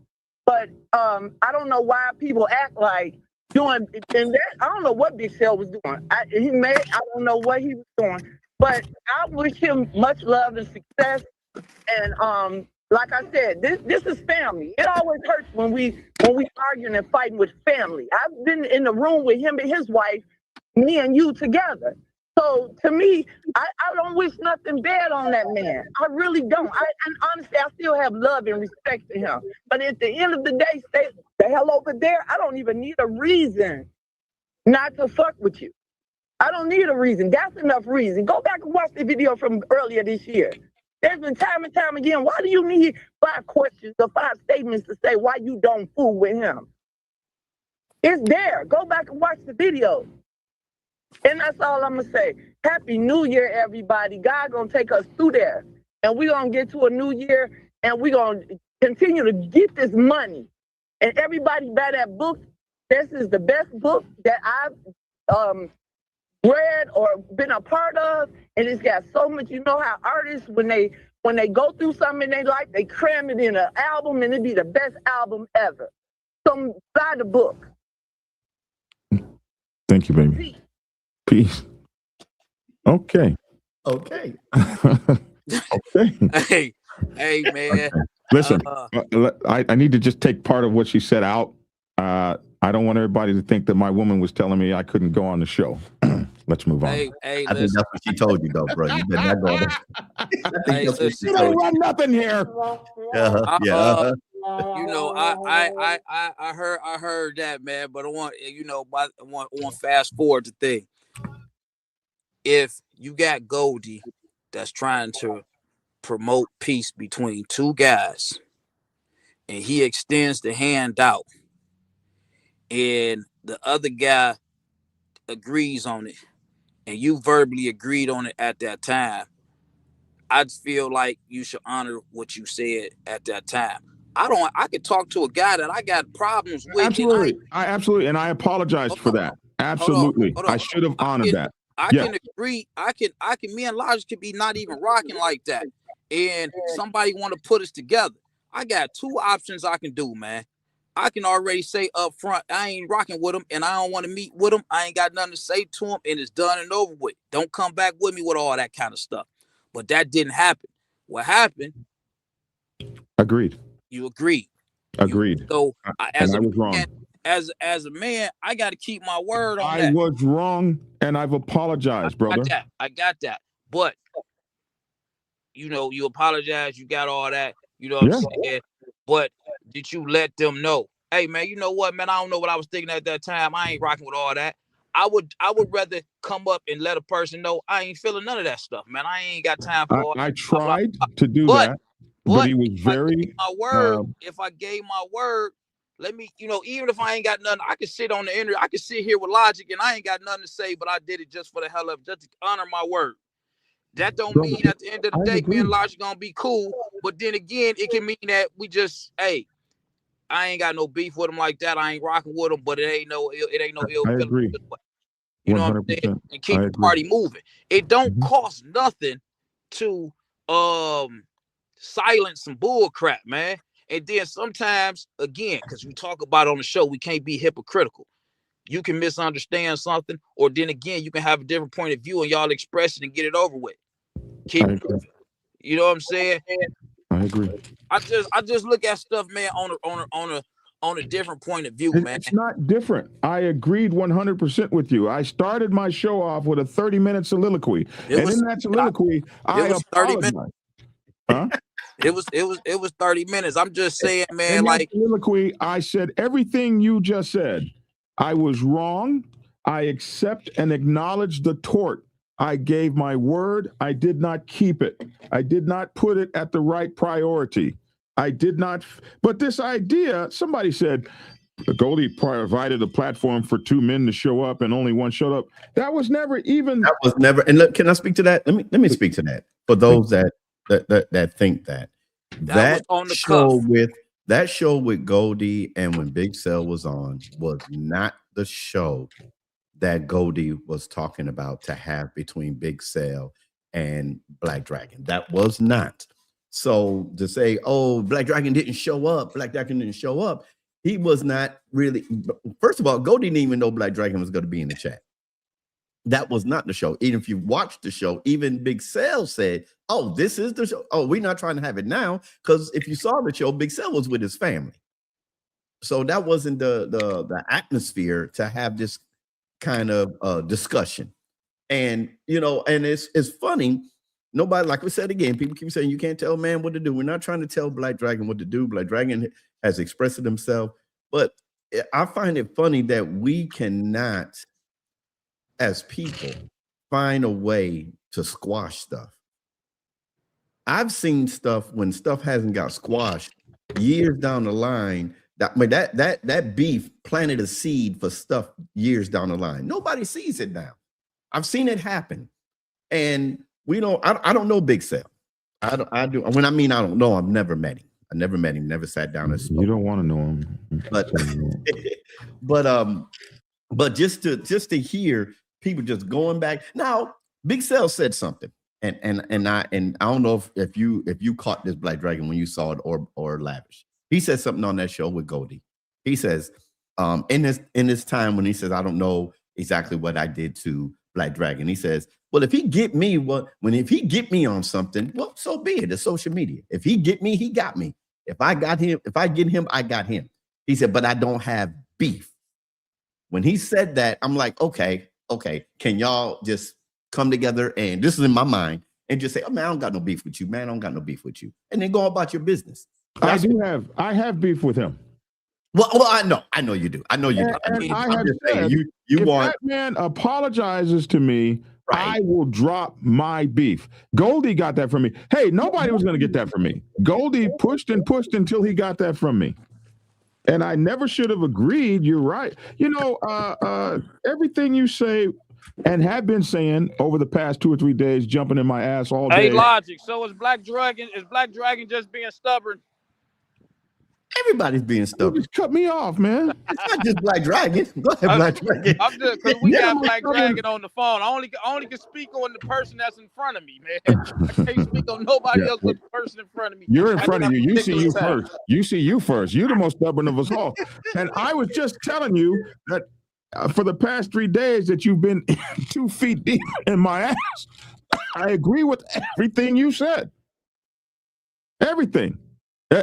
But I don't know why people act like doing, and that, I don't know what Big Cell was doing. I don't know what he was doing. But I wish him much love and success. And like I said, this is family. It always hurts when we arguing and fighting with family. I've been in the room with him and his wife, me and you together. So to me, I don't wish nothing bad on that man. I really don't. And honestly, I still have love and respect for him. But at the end of the day, stay the hell over there. I don't even need a reason not to fuck with you. I don't need a reason. That's enough reason. Go back and watch the video from earlier this year. There's been time and time again. Why do you need 5 questions or 5 statements to say why you don't fool with him? It's there. Go back and watch the video. And that's all I'm gonna say. Happy New Year, everybody. God gonna take us through there. And we're gonna get to a new year and we're gonna continue to get this money. And everybody buy that book. This is the best book that I've read or been a part of. And it's got so much, you know how artists, when they go through something they like, they cram it in an album and it be the best album ever. So buy the book.
Thank you, baby. Peace. Okay.
Okay.
Okay.
Hey, man.
Listen, I need to just take part of what she said out. I don't want everybody to think that my woman was telling me I couldn't go on the show. Let's move on.
Hey,
I think that's what she told you, though, bro. You better not go there. I think that's what she
You
told
don't
you.
run nothing here.
Yeah.
You know, I heard that, man. But I want, you know, I want fast forward the thing. If you got Goldie that's trying to promote peace between two guys, and he extends the hand out, and the other guy agrees on it, and you verbally agreed on it at that time, I just feel like you should honor what you said at that time. I could talk to a guy that I got problems with.
Absolutely. Absolutely. And I apologized for that. Absolutely.
Hold on.
I should have honored that.
I can agree. I can, me and Logic could be not even rocking like that. And somebody want to put us together. I got 2 options I can do, man. I can already say up front, I ain't rocking with him and I don't want to meet with him. I ain't got nothing to say to him and it's done and over with. Don't come back with me with all that kind of stuff. But that didn't happen. What happened?
Agreed.
You agreed.
Agreed.
So as
I was wrong.
As a man, I got to keep my word on
that.
I
was wrong and I've apologized, brother.
I got that. But you know, you apologize, you got all that, you know what I'm saying? But did you let them know, hey man, you know what, man, I don't know what I was thinking at that time. I ain't rocking with all that. I would rather come up and let a person know I ain't feeling none of that stuff, man. I ain't got time for all
I tried to do that, but he was very
if I gave my word, let me, you know, even if I ain't got nothing, I can sit on the internet, I can sit here with Logic and I ain't got nothing to say, but I did it just for the hell of it, just to honor my word. That don't mean at the end of the day, me and Logic gonna be cool. But then again, it can mean that we just, hey, I ain't got no beef with him like that. I ain't rocking with him, but it ain't no ill
I
feeling.
agree.
You know what I'm saying? And keep the party moving. It don't cost nothing to silence some bull crap, man. And then sometimes, again, because we talk about on the show, we can't be hypocritical. You can misunderstand something, or then again, you can have a different point of view and y'all express it and get it over with. Keep it moving. You know what I'm saying?
I agree.
I just look at stuff, man, on a different point of view, man.
It's not different. I agreed 100% with you. I started my show off with a 30-minute soliloquy, in that soliloquy, I apologized. Huh?
It was 30 minutes. I'm just saying, man,
in
like
soliloquy, I said everything you just said. I was wrong. I accept and acknowledge the tort. I gave my word. I did not keep it. I did not put it at the right priority. I did not. But this idea, somebody said, Goldie provided a platform for 2 men to show up and only one showed up. That was never even.
That was never. And look, can I speak to that? Let me speak to that. For those that think that
was on the
show
cuff.
that show with Goldie and when Big Cell was on was not the show that Goldie was talking about to have between Big Cell and Black Dragon. That was not. So to say, oh, Black Dragon didn't show up, he was not really. First of all, Goldie didn't even know Black Dragon was going to be in the chat. That was not the show. Even if you watched the show, even Big Cell said, oh, this is the show. Oh, we're not trying to have it now. Because if you saw the show, Big Cell was with his family. So that wasn't the atmosphere to have this kind of discussion. And, you know, and it's funny. Nobody, like we said again, people keep saying you can't tell a man what to do. We're not trying to tell Black Dragon what to do. Black Dragon has expressed himself. But I find it funny that we cannot, as people, find a way to squash stuff. I've seen stuff when stuff hasn't got squashed years down the line. That beef planted a seed for stuff years down the line. Nobody sees it now. I've seen it happen, and we don't. I don't know Big Sal. I do. When I mean I don't know, I've never met him. I never met him. Never sat down and spoke.
You don't want to know him,
but just to hear people just going back now. Big Sal said something, and I don't know if you caught this, Black Dragon, when you saw it or Lavish. He said something on that show with Goldie. He says, in this time when he says, I don't know exactly what I did to Black Dragon. He says, well, if he get me on something, well, so be it. It's social media. If he get me, he got me. If I get him, I got him. He said, but I don't have beef. When he said that, I'm like, okay, can y'all just come together, and this is in my mind, and just say, oh man, I don't got no beef with you, man. I don't got no beef with you. And then go about your business.
I have beef with him.
Well, I know you do. I know you do. I'm just saying, you want
that man apologizes to me,
right.
I will drop my beef. Goldie got that from me. Hey, nobody was going to get that from me. Goldie pushed and pushed until he got that from me. And I never should have agreed. You're right. You know, everything you say and have been saying over the past 2 or 3 days, jumping in my ass all day.
Hey, Logic. So is Black Dragon just being stubborn?
Everybody's being stubborn.
Just cut me off, man.
It's not just Black Dragon. Go ahead, Black Dragon.
I'm just because we got Black Dragon on the phone. I only can speak on the person that's in front of me, man. I can't speak on nobody else but the person in front of me.
You're in front of you. You see you first. You see you first. You're the most stubborn of us all. And I was just telling you that for the past 3 days that you've been 2 feet deep in my ass. I agree with everything you said. Everything.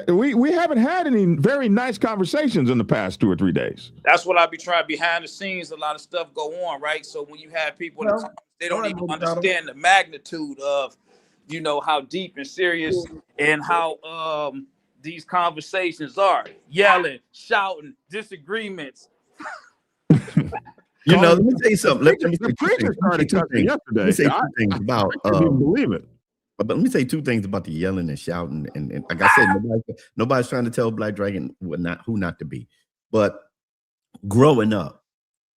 We haven't had any very nice conversations in the past 2 or 3 days.
That's what I be trying. Behind the scenes, a lot of stuff go on, right? So when you have people in the comments, they don't even understand the magnitude of, you know, how deep and serious and how these conversations are. Yelling, shouting, disagreements.
You know, let me tell you something. Let me say 2 things about.
I couldn't believe it.
But let me say 2 things about the yelling and shouting, and like I said, nobody's trying to tell Black Dragon who not to be. But growing up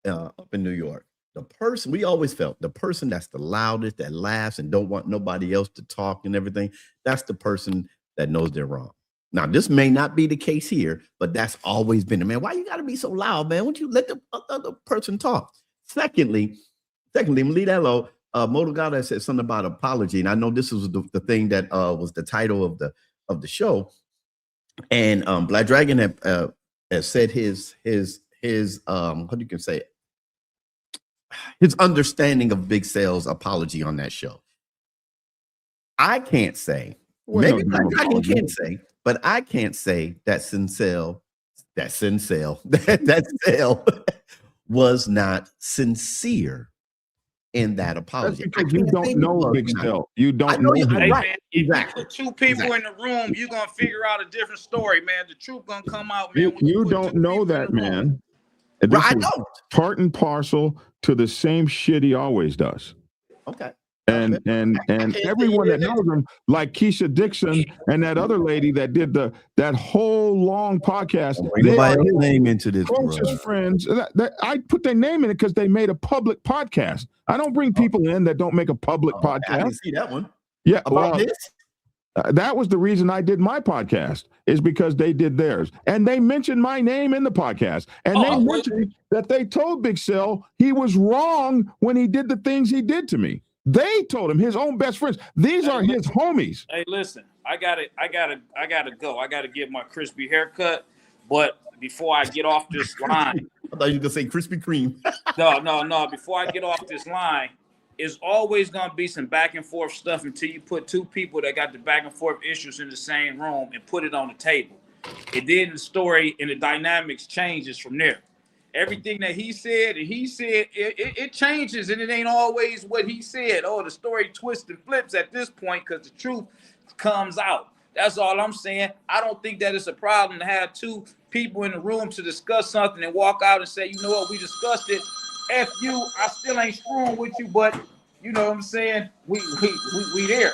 in New York, the person we always felt the person that's the loudest, that laughs and don't want nobody else to talk and everything, that's the person that knows they're wrong. Now, this may not be the case here, but that's always been the man. Why you got to be so loud, man? Why don't you let the other person talk? Secondly, I'm gonna leave that alone. Moto God said something about apology, and I know this was the thing that was the title of the show. And Black Dragon has said his what you can say, his understanding of Big Sal's apology on that show. I can't say, maybe Black Dragon can say, but I can't say that Sal was not sincere in that apology.
That's because you don't know Big Sal. You don't know him.
Hey,
right.
man, if
Exactly.
you put 2 people in the room, you're gonna figure out a different story, man. The truth gonna come out, man.
You don't know that, man.
Right, I don't.
Part and parcel to the same shit he always does.
Okay.
And everyone that knows him, like Keisha Dixon and that other lady that did that whole long podcast,
they are his name into this.
Closest friends. I put their name in it because they made a public podcast. I don't bring people in that don't make a public podcast.
I didn't see that one.
Yeah,
about this.
That was the reason I did my podcast, is because they did theirs. And they mentioned my name in the podcast. And they mentioned that they told Big Sal he was wrong when he did the things he did to me. They told him, his own best friends. These are his homies.
Hey, listen, I gotta go. I gotta get my crispy haircut. But before I get off this line,
I thought you were gonna say Krispy Kreme.
No. Before I get off this line, it's always gonna be some back and forth stuff until you put 2 people that got the back and forth issues in the same room and put it on the table. And then the story and the dynamics changes from there. Everything that he said, it changes, and it ain't always what he said. Oh, the story twists and flips at this point because the truth comes out. That's all I'm saying. I don't think that it's a problem to have 2 people in the room to discuss something and walk out and say, you know what, we discussed it. F you, I still ain't screwing with you, but you know what I'm saying? We there.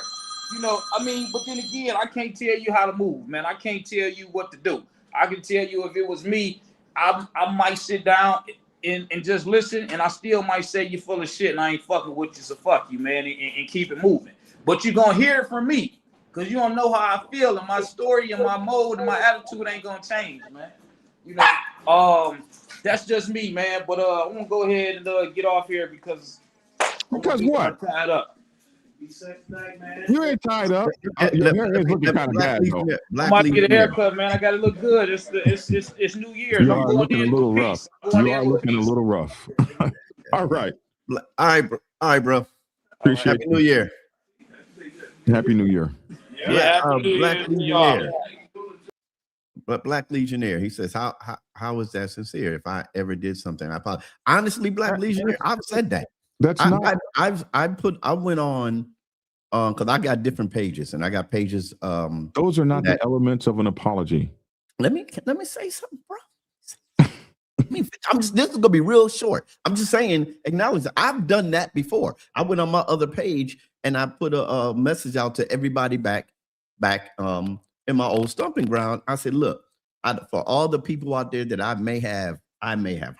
You know, I mean, but then again, I can't tell you how to move, man. I can't tell you what to do. I can tell you if it was me, I might sit down and just listen, and I still might say you full of shit and I ain't fucking with you, so fuck you, man, and keep it moving. But you're gonna hear it from me, because you don't know how I feel, and my story and my mode and my attitude ain't gonna change, man. You know, that's just me, man. But I want to go ahead and get off here because
what?
Tied up.
You ain't tied up. Your hair is looking kind of bad, though.
I might get a haircut, man. I gotta look good. It's New Year's.
You are looking a little rough. You are looking a little rough. All right.
All right, bro.
Appreciate
Happy New Year.
Happy New Year.
Black Legionnaire. But Black Legionnaire, he says, how is that sincere? If I ever did something, I apologize. Honestly, Black Legionnaire, I've said that. I went on because I got different pages, and I got pages.
Those are not the elements of an apology.
Let me say something, bro. This is gonna be real short. I'm just saying, acknowledge that I've done that before. I went on my other page and I put a message out to everybody back in my old stomping ground. I said, look, for all the people out there that I may have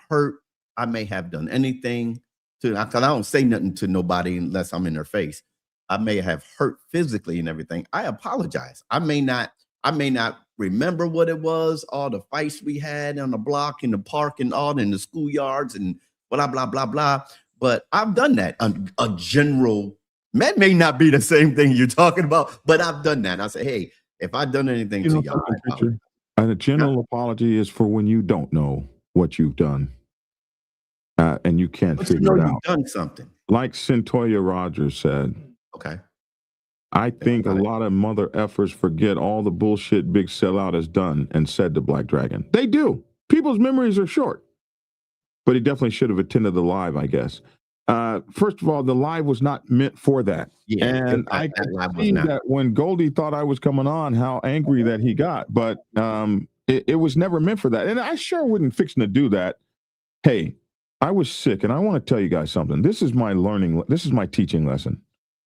hurt, I may have done anything to, because I don't say nothing to nobody unless I'm in their face. I may have hurt physically and everything. I apologize. I may not remember what it was, all the fights we had on the block, in the park, and all in the schoolyards, and blah blah blah blah. But I've done that. A general, that may not be the same thing you're talking about, but I've done that. I say, hey, if I've done anything to y'all,
and a general apology is for when you don't know what you've done, and you can't figure it out.
You've done something,
like Centoya Rogers said.
Okay.
I think a lot of mother effers forget all the bullshit Big Sellout has done and said to Black Dragon. They do. People's memories are short. But he definitely should have attended the live, I guess. First of all, the live was not meant for that.
Yeah,
and I could see that when Goldie thought I was coming on, how angry that he got. But it was never meant for that. And I sure wasn't fixing to do that. Hey, I was sick, and I want to tell you guys something. This is my teaching lesson.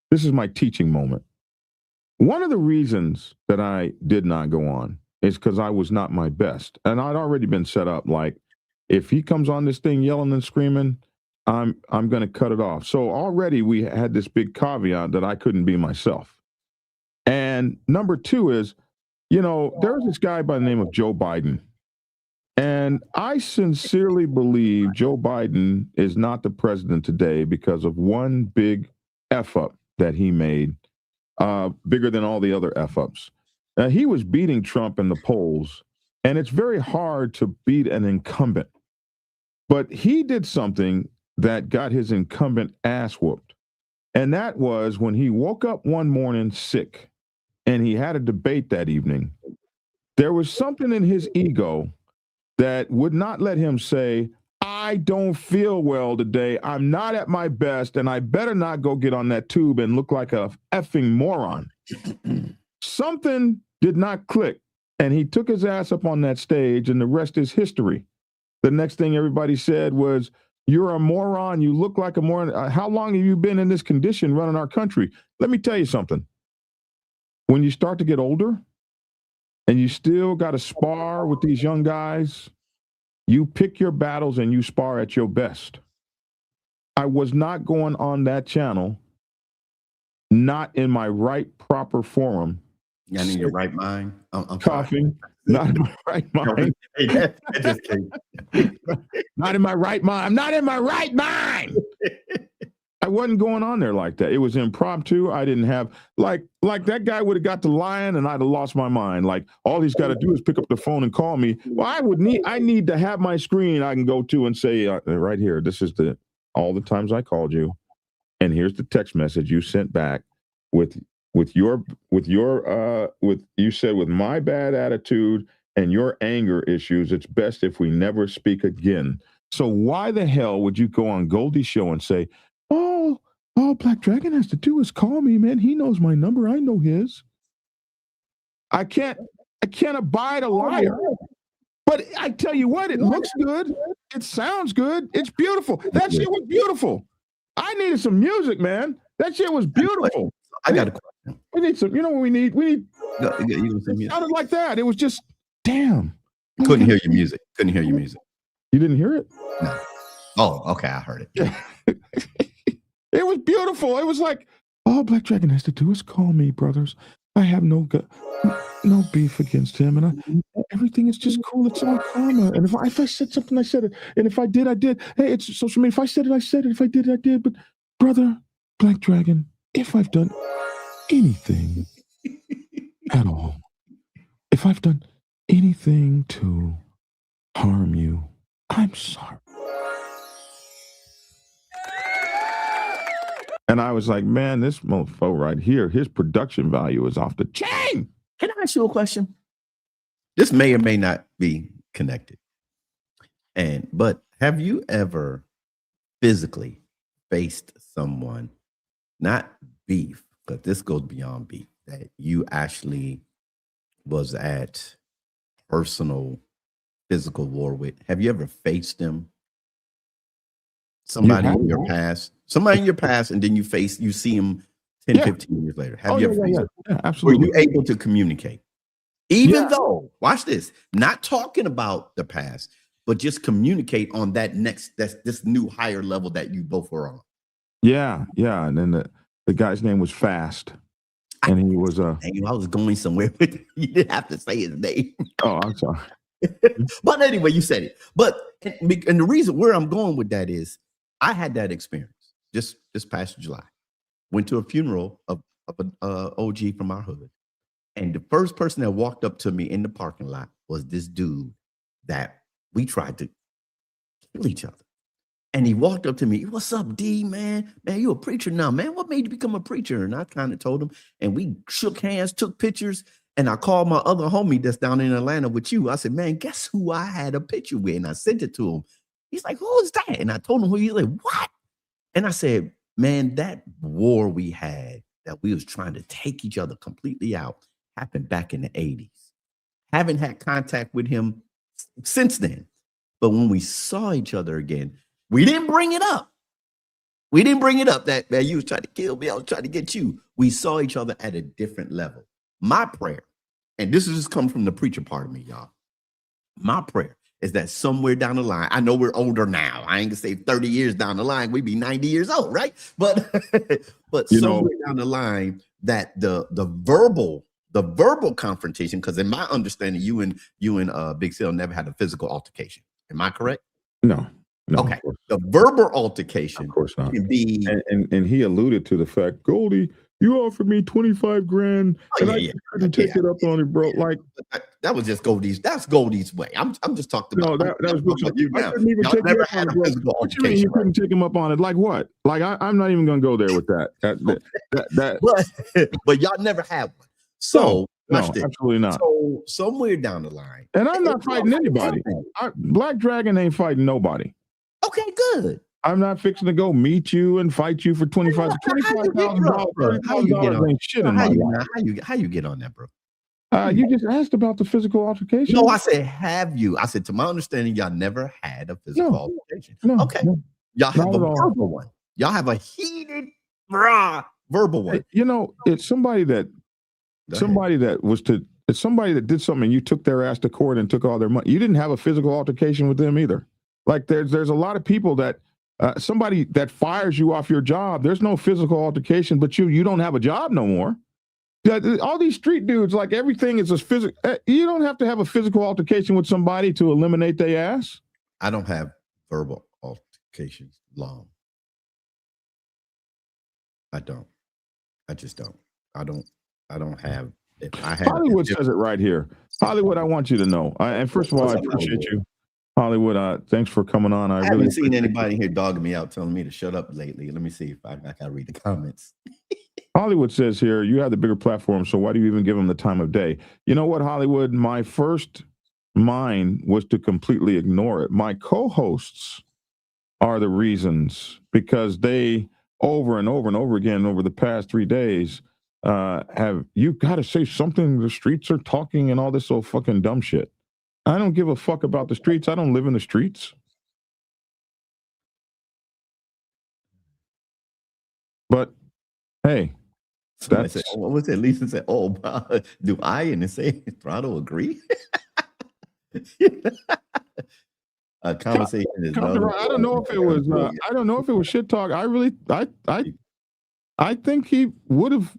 This is my teaching moment. One of the reasons that I did not go on is because I was not my best. And I'd already been set up like, if he comes on this thing yelling and screaming, I'm going to cut it off. So already we had this big caveat that I couldn't be myself. And number two is, there was this guy by the name of Joe Biden. And I sincerely believe Joe Biden is not the president today because of one big F-up that he made, bigger than all the other F-ups. He was beating Trump in the polls, and it's very hard to beat an incumbent. But he did something that got his incumbent ass whooped. And that was when he woke up one morning sick, and he had a debate that evening. There was something in his ego that would not let him say, I don't feel well today. I'm not at my best, and I better not go get on that tube and look like a effing moron. Something did not click, and he took his ass up on that stage, and the rest is history. The next thing everybody said was, you're a moron. You look like a moron. How long have you been in this condition running our country? Let me tell you something. When you start to get older and you still got to spar with these young guys, you pick your battles and you spar at your best. I was not going on that channel, not in my right, proper forum.
Not in your right mind. I'm
coughing. Not in my right mind. Not in my right mind. I'm not in my right mind. I wasn't going on there like that. It was impromptu. I didn't have like that guy would have got to lying and I'd have lost my mind. Like all he's got to do is pick up the phone and call me. Well, I need to have my screen I can go to and say right here, this is all the times I called you, and here's the text message you sent back with you said with my bad attitude and your anger issues, it's best if we never speak again. So why the hell would you go on Goldie's show and say, all Black Dragon has to do is call me, man. He knows my number. I know his. I can't abide a liar. But I tell you what, it looks good. It sounds good. It's beautiful. That shit was beautiful. I needed some music, man. That shit was beautiful.
I got a question.
We need some. You know what we need? We need.
It
sounded like that. It was just damn.
Couldn't hear your music. Couldn't hear your music.
You didn't hear it?
No. Oh, okay. I heard it.
It was beautiful. It was like all Black Dragon has to do is call me, brothers. I have no beef against him, and everything is just cool. It's all karma. And if I said something, I said it. And if I did, I did. Hey, it's social media. If I said it, I said it. If I did, I did. But brother, Black Dragon, if I've done anything at all, if I've done anything to harm you, I'm sorry. And I was like, man, this mofo right here, his production value is off the chain.
Can I ask you a question? This may or may not be connected. But have you ever physically faced someone, not beef, but this goes beyond beef, that you actually was at personal physical war with? Have you ever faced them? Somebody in your past, and then you see them 10, 15 years later. Have you ever faced them?
Yeah, absolutely.
Were you able to communicate? Even though, watch this, not talking about the past, but just communicate on this new higher level that you both were on.
Yeah. And then the guy's name was Fast. And he was I
was going somewhere with it. You didn't have to say his name.
Oh, I'm sorry.
But anyway, you said it. But and the reason where I'm going with that is I had that experience just this past July. Went to a funeral of an OG from our hood. And the first person that walked up to me in the parking lot was this dude that we tried to kill each other. And he walked up to me. What's up, D, man? Man, you a preacher now, man. What made you become a preacher? And I kind of told him, and we shook hands, took pictures. And I called my other homie that's down in Atlanta with you. I said, man, guess who I had a picture with? And I sent it to him. He's like, who is that? And I told him who. He's like, what? And I said, man, that war we had, that we was trying to take each other completely out, happened back in the 80s. Haven't had contact with him since then. But when we saw each other again, we didn't bring it up. We didn't bring it up that, man, you was trying to kill me. I was trying to get you. We saw each other at a different level. My prayer, and this is just coming from the preacher part of me, y'all. My prayer is that somewhere down the line, I know we're older now. I ain't gonna say 30 years down the line, we'd be 90 years old, right? But somewhere down the line, that the verbal confrontation, because in my understanding, you and Big Sale never had a physical altercation. Am I correct?
No.
Okay. The verbal altercation,
of course not,
can be,
and he alluded to the fact, Goldie, you offered me $25,000, and I couldn't take it up on it, bro. Like
that was just Goldie's. That's Goldie's way. I'm just talking about.
No, that was what
you now.
couldn't even take
never
it
had
up
a
on it,
physical
what you mean you couldn't take him up on it? Like what? Like I'm not even gonna go there with that.
But y'all never had one. So
no, absolutely not.
So somewhere down the line,
and I'm not fighting anybody. Black Dragon ain't fighting nobody.
Okay, good.
I'm not fixing to go meet you and fight you for $25,000 ain't shit in my life.
How you get on that, bro?
You just asked about the physical altercation.
No, I said, have you? I said, to my understanding, y'all never had a physical altercation.
No,
okay. No, y'all have a verbal one. Y'all have a heated, verbal one.
You know, it's somebody that did something and you took their ass to court and took all their money. You didn't have a physical altercation with them either. Like there's a lot of people that somebody that fires you off your job, there's no physical altercation, but you don't have a job no more. All these street dudes, like everything is a physical. You don't have to have a physical altercation with somebody to eliminate their ass.
I don't have verbal altercations long. I don't. I just don't. I don't have.
Hollywood says it right here. Hollywood, I want you to know. And first of all, I appreciate you. Hollywood, thanks for coming on. I haven't
seen anybody here dogging me out, telling me to shut up lately. Let me see if I can read the comments.
Hollywood says here, you have the bigger platform, so why do you even give them the time of day? You know what, Hollywood? My first mind was to completely ignore it. My co-hosts are the reasons, because they over and over and over again over the past 3 days you got to say something. The streets are talking and all this old fucking dumb shit. I don't give a fuck about the streets. I don't live in the streets. But Hey,
Somebody said, what was it? Lisa said, do I and it say Throttle agree? A conversation is done.
I don't know if it was. I don't know if it was shit talk. I think he would have.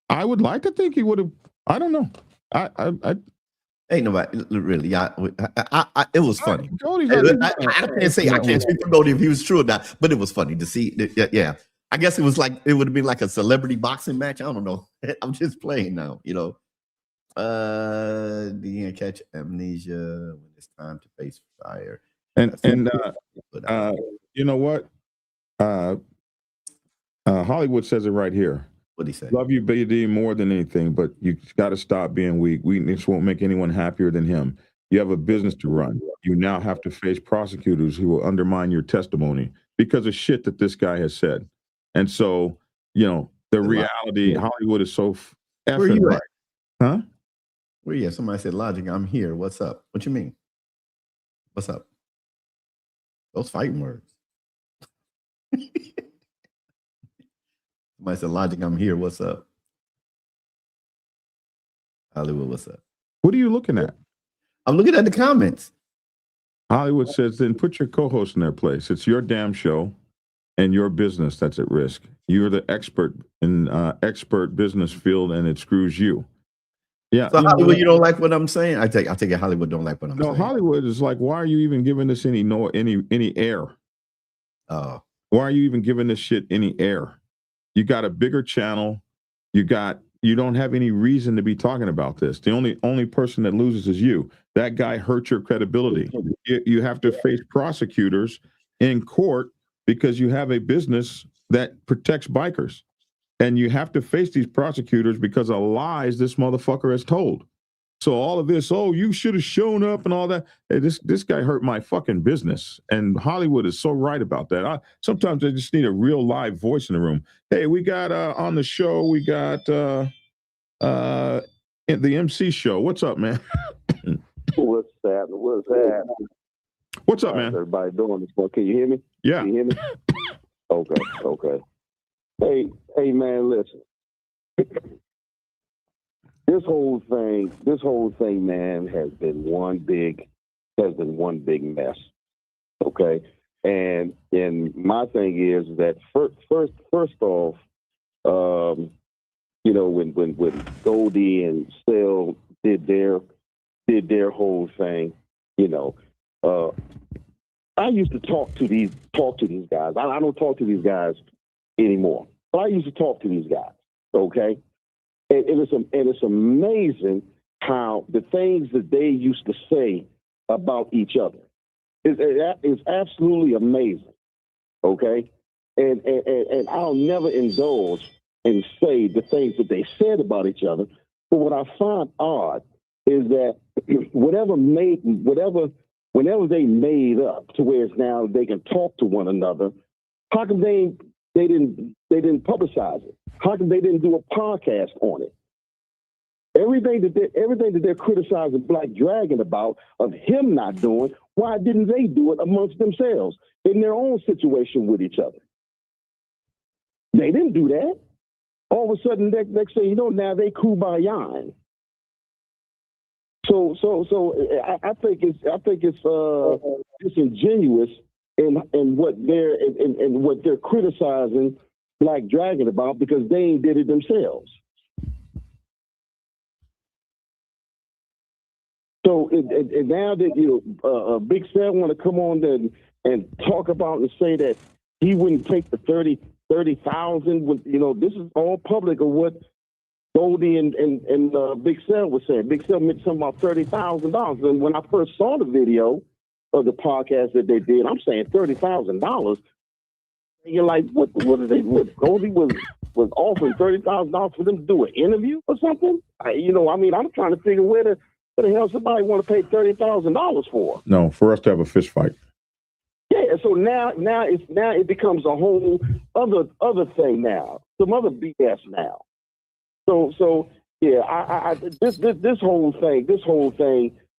I would like to think he would have. I don't know. I
ain't nobody really. It was funny. I can't speak for Goldie if he was true or not, but it was funny to see. Yeah. I guess it was like it would have been like a celebrity boxing match. I don't know. I'm just playing now, you know. Do you catch amnesia when it's time to face fire?
And you know what? Hollywood says it right here.
What'd he say?
Love you, BD, more than anything, but you got to stop being weak. Weakness won't make anyone happier than him. You have a business to run. You now have to face prosecutors who will undermine your testimony because of shit that this guy has said. And so, you know, the reality, Hollywood is so effing right. Huh?
Where you at? Somebody said, Logic, I'm here. What's up? What you mean? What's up? Those fighting words. Somebody said, Logic, I'm here. What's up? Hollywood, what's up?
What are you looking at?
I'm looking at the comments.
Hollywood says, then put your co-host in their place. It's your damn show and your business that's at risk. You're the expert in expert business field, and it screws you. Yeah.
So Hollywood, you don't like what I'm saying? I take it Hollywood don't like what I'm saying.
No, Hollywood is like, why are you even giving this any air?
Oh.
Why are you even giving this shit any air? You got a bigger channel. You don't have any reason to be talking about this. The only person that loses is you. That guy hurt your credibility. You have to face prosecutors in court because you have a business that protects bikers. And you have to face these prosecutors because of lies this motherfucker has told. So all of this, you should have shown up and all that. Hey, this guy hurt my fucking business. And Hollywood is so right about that. Sometimes I just need a real live voice in the room. Hey, we got on the show, we got the MC show. What's up, man?
What's that?
What's up, man?
How's everybody doing this morning? Can you hear me?
Yeah.
Can you hear me? Okay. Hey, man, listen. This whole thing, man, has been one big mess. Okay, and my thing is that first off, you know, when Goldie and Cell did their whole thing, you know, I used to talk to these guys. I don't talk to these guys anymore, but I used to talk to these guys. Okay. And it's amazing how the things that they used to say about each other is absolutely amazing. Okay, and I'll never indulge and say the things that they said about each other. But what I find odd is that whenever they made up to where it's now they can talk to one another, how come they didn't publicize it? How come they didn't do a podcast on it? Everything that they're criticizing Black Dragon about of him not doing, why didn't they do it amongst themselves in their own situation with each other? They didn't do that. All of a sudden, next thing you know, now they kumbaya. So I think it's disingenuous in what they're criticizing Black Dragon about because they ain't did it themselves. So and now that Big Sam want to come on and talk about and say that he wouldn't take the 30,000. You know, this is all public of what Goldie and Big Sam was saying. Big Sam mentioned something about $30,000. And when I first saw the video of the podcast that they did, I'm saying $30,000. You're like, what are they doing? Goldie was offering $30,000 for them to do an interview or something. I'm trying to figure where the hell somebody want to pay $30,000 for.
No, for us to have a fist fight.
Yeah, so now it becomes a whole other thing now, some other BS now. So yeah, this whole thing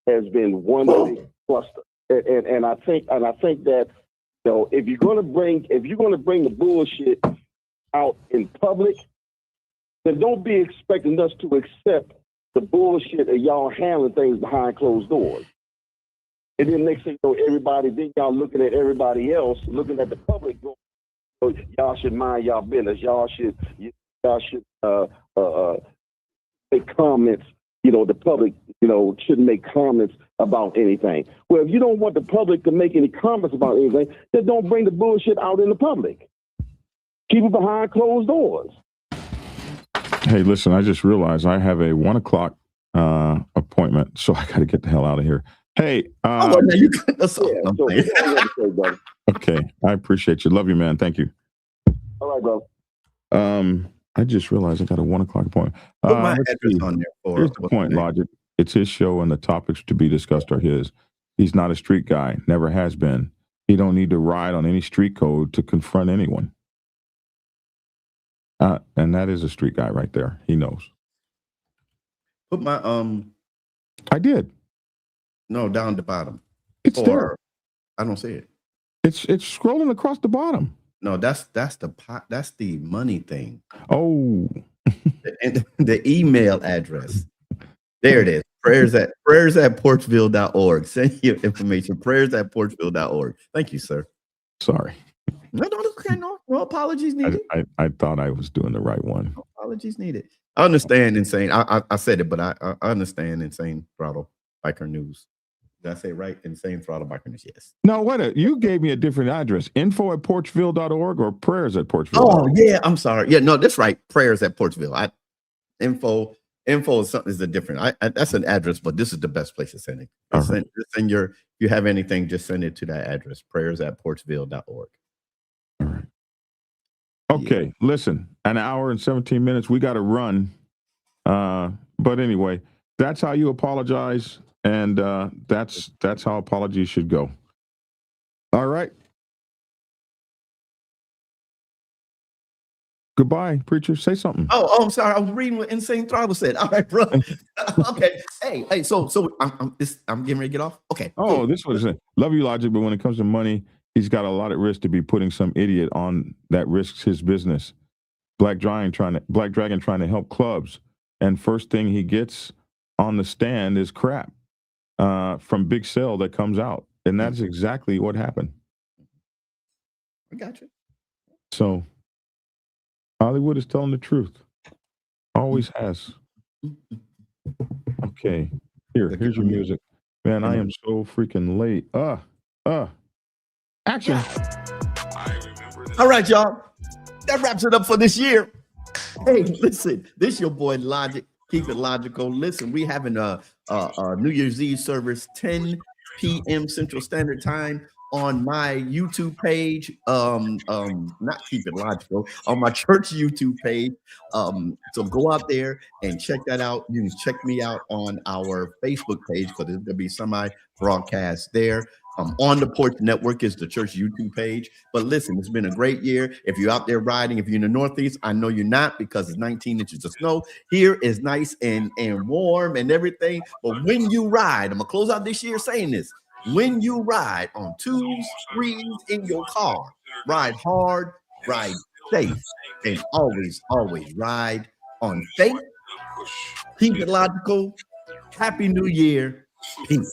has been one big cluster, and I think that, you know, if you're gonna bring the bullshit out in public, then don't be expecting us to accept the bullshit of y'all handling things behind closed doors. And then next thing you know, then y'all looking at everybody else, looking at the public, going, oh, y'all should mind y'all business. Y'all should make comments. The public, shouldn't make comments about anything. Well, if you don't want the public to make any comments about anything, then don't bring the bullshit out in the public. Keep it behind closed doors.
Hey, listen, I just realized I have a 1 o'clock appointment, so I got to get the hell out of here. Hey, okay, I appreciate you. Love you, man. Thank you.
All right, bro.
I just realized I got a 1 o'clock appointment.
Put my address on there.
Here's the point, Logic. It's his show, and the topics to be discussed are his. He's not a street guy. Never has been. He don't need to ride on any street code to confront anyone. And that is a street guy right there. He knows.
Put my
I did.
No, down the bottom.
It's there.
I don't see it.
It's scrolling across the bottom.
No, that's the money thing.
Oh.
And the email address. There it is. Prayers at porchville.org. Send your information. Prayers@porchville.org. Thank you, sir.
Sorry.
No, apologies needed.
I thought I was doing the right one.
No apologies needed. I understand insane. I said it, but I understand insane throttle biker news. Did I say right? Insane throttle biker news. Yes.
No, you gave me a different address. info@porchville.org or prayers@porchville.
Oh yeah, I'm sorry. Yeah, no, that's right. Prayers@porchville. Info is a different. That's an address, but this is the best place to send it. Just send if you have anything, just send it to that address. Prayers@porchville.org.
All right. Okay, Listen, an hour and 17 minutes. We got to run. But anyway, that's how you apologize, and that's how apologies should go. All right. Goodbye, preacher. Say something.
Oh, I'm sorry. I was reading what Insane Throttle said. All right, bro. Okay. Hey. So I'm getting ready to get off. Okay.
Oh, cool. This was love you, Logic, but when it comes to money, he's got a lot at risk to be putting some idiot on that risks his business. Black Dragon trying to help clubs, and first thing he gets on the stand is crap from Big Cell that comes out, and that's exactly what happened.
I got you.
So Hollywood is telling the truth. Always has. Okay. Here's your music. Man, I am so freaking late. Action.
All right, y'all. That wraps it up for this year. Hey, listen, this your boy Logic. Keep it logical. Listen, we having a New Year's Eve service, 10 p.m. Central Standard Time on my YouTube page. Not Keep It Logical, on my church YouTube page. So go out there and check that out. You can check me out on our Facebook page because there's gonna be semi-broadcast there. On the Porch Network is the church YouTube page. But listen, it's been a great year. If you're out there riding, if you're in the Northeast, I know you're not because it's 19 inches of snow. Here is nice and warm and everything. But when you ride, I'm gonna close out this year saying this. When you ride on 2s, 3s in your car, ride hard, ride safe, and always ride on faith. Keep it logical. Happy New Year. Peace.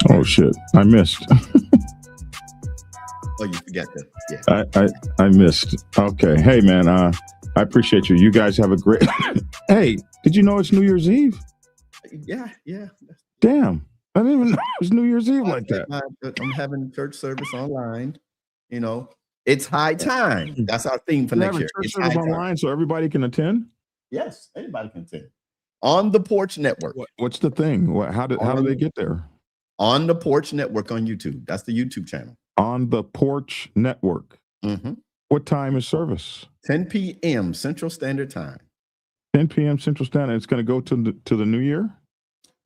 Oh shit! I missed.
Oh, you forgot that. Yeah.
I missed. Okay. Hey man, I appreciate you. You guys have a great. Hey, did you know it's New Year's Eve?
Yeah.
Damn, I didn't even know it was New Year's Eve like that.
I'm having church service online. You know, it's high time. That's our theme for next year.
Church service online so everybody can attend.
Yes, anybody can attend. On the Porch Network.
What's the thing? How do they get there?
On the Porch Network on YouTube. That's the YouTube channel.
On the Porch Network.
Mm-hmm.
What time is service?
10 p.m. Central Standard Time.
10 p.m. Central Standard. It's going to go to the new year?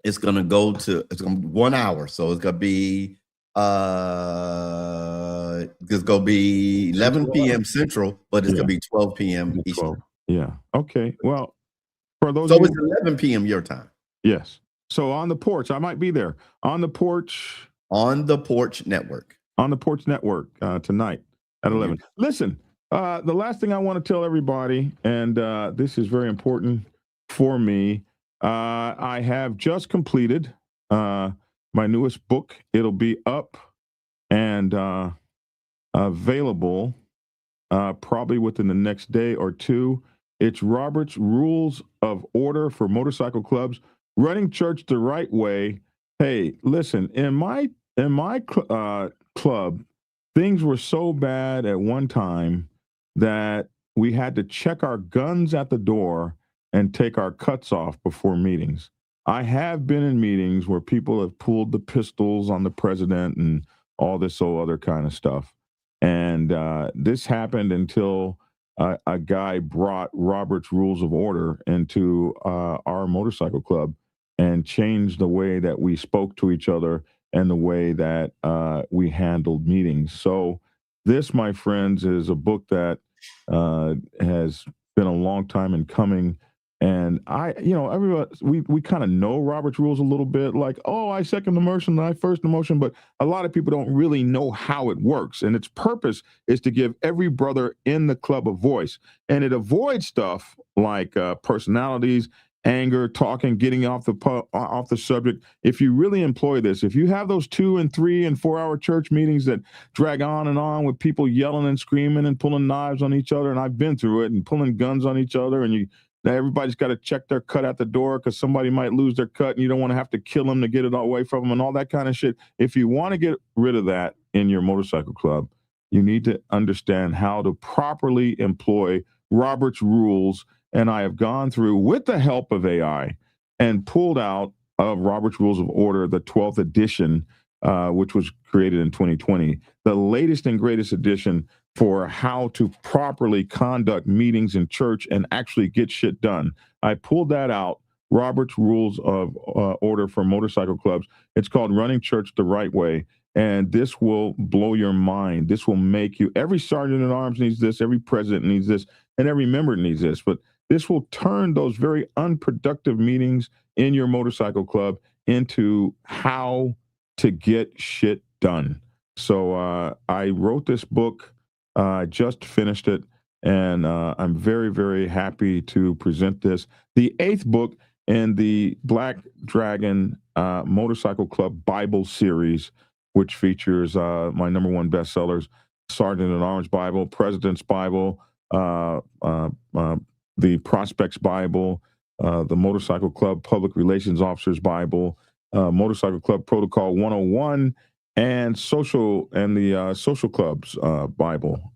It's going to go to 1 hour. So it's going to be 11 p.m. Central, but it's going to be 12 p.m. Eastern.
Yeah. Okay. Well, for those
so it's 11 p.m. your time.
Yes. So on the porch, I might be there. On the porch.
On the Porch Network.
On the Porch Network tonight at 11. Listen, The last thing I want to tell everybody, and this is very important for me, I have just completed my newest book. It'll be up and available probably within the next day or two. It's Robert's Rules of Order for Motorcycle Clubs, running church the right way. Hey, listen, in my club, things were so bad at one time that we had to check our guns at the door and take our cuts off before meetings. I have been in meetings where people have pulled the pistols on the president and all this other kind of stuff. And this happened until a guy brought Robert's Rules of Order into our motorcycle club and changed the way that we spoke to each other and the way that we handled meetings. So this, my friends, is a book that has been a long time in coming. And everybody, we kind of know Robert's Rules a little bit, like, oh, I second the motion, I first the motion, but a lot of people don't really know how it works. And its purpose is to give every brother in the club a voice. And it avoids stuff like personalities, anger, talking, getting off the subject. If you really employ this, if you have those 2 and 3 and 4 hour church meetings that drag on and on with people yelling and screaming and pulling knives on each other, and I've been through it, and pulling guns on each other, and everybody's got to check their cut at the door because somebody might lose their cut and you don't want to have to kill them to get it away from them and all that kind of shit. If you want to get rid of that in your motorcycle club, you need to understand how to properly employ Robert's Rules. And I have gone through, with the help of AI, and pulled out of Robert's Rules of Order, the 12th edition, which was created in 2020, the latest and greatest edition for how to properly conduct meetings in church and actually get shit done. I pulled that out, Robert's Rules of Order for Motorcycle Clubs. It's called Running Church the Right Way. And this will blow your mind. This will make you, every sergeant at arms needs this, every president needs this, and every member needs this. But this will turn those very unproductive meetings in your motorcycle club into how to get shit done. So I wrote this book. I just finished it, and I'm very, very happy to present this. The 8th book in the Black Dragon Motorcycle Club Bible series, which features my #1 bestsellers, Sergeant at Arms Bible, President's Bible, the Prospects Bible, the Motorcycle Club Public Relations Officer's Bible, Motorcycle Club Protocol 101, and the Social Club's Bible,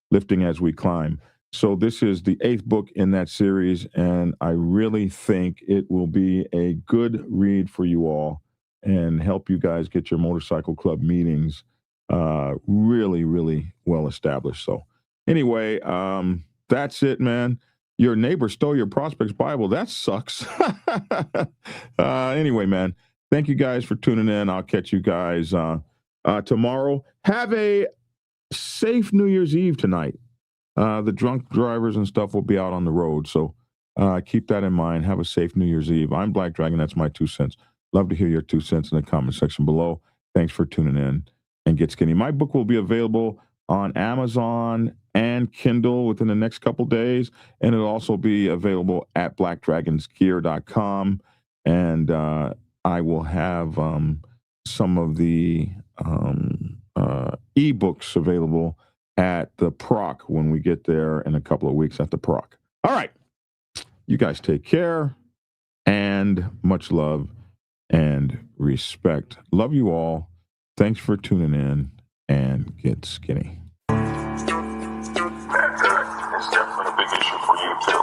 Lifting as We Climb. So this is the 8th book in that series, and I really think it will be a good read for you all and help you guys get your motorcycle club meetings really, really well established. So anyway, that's it, man. Your neighbor stole your Prospects Bible. That sucks. Anyway, man, thank you guys for tuning in. I'll catch you guys tomorrow. Have a safe New Year's Eve tonight. The drunk drivers and stuff will be out on the road. So keep that in mind. Have a safe New Year's Eve. I'm Black Dragon. That's my 2 cents. Love to hear your 2 cents in the comment section below. Thanks for tuning in, and get skinny. My book will be available on Amazon and Kindle within the next couple days, and it'll also be available at blackdragonsgear.com. And I will have some of the ebooks available at the Proc when we get there in a couple of weeks at the Proc. All right. You guys take care, and much love and respect. Love you all. Thanks for tuning in, and get skinny.
It's definitely a big issue for you too.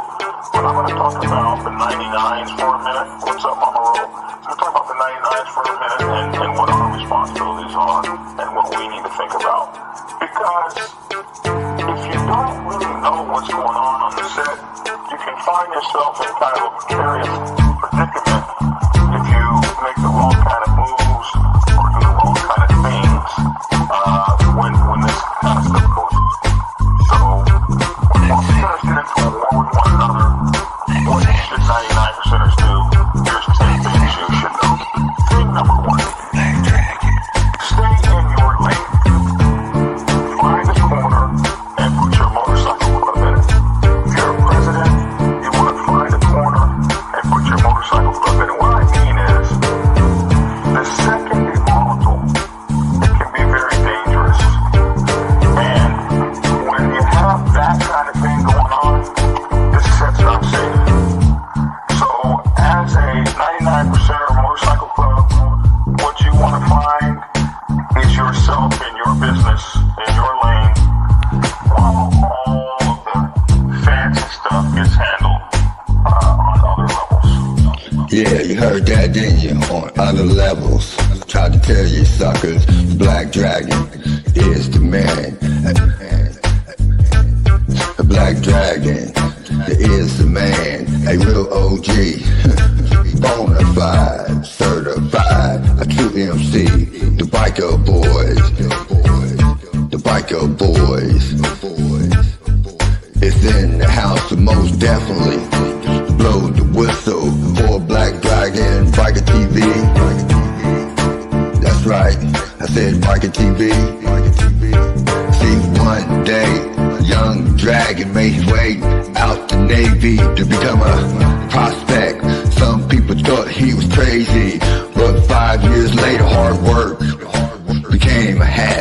But I'm going to talk about the 99s for a minute. What's up, Mama Roll? I'm going to talk about the 99s for a minute and what our responsibilities are and what we need to think about. Because if you don't really know what's going on the set, you can find yourself in kind of a precarious predicament if you make the wrong kind of moves or do the wrong kind of things when this kind of stuff goes. So when percenters get into a war with one another, what should 99%ers do? Here's 10 things you should know. Thing number 1, stay in your lane. Find a corner and put your
Yeah, you heard that, didn't you? On other levels, tried to tell you suckers, Black Dragon is the man. The Black Dragon is the man, a real OG, bonafide, certified, a true MC, the biker boys, the biker boys. It's in the house, most definitely. Blow the whistle for Black Dragon, Biker TV. That's right, I said Biker TV. See, one day, young Dragon made his way out the Navy to become a prospect. Some people thought he was crazy, but 5 years later, hard work became a habit.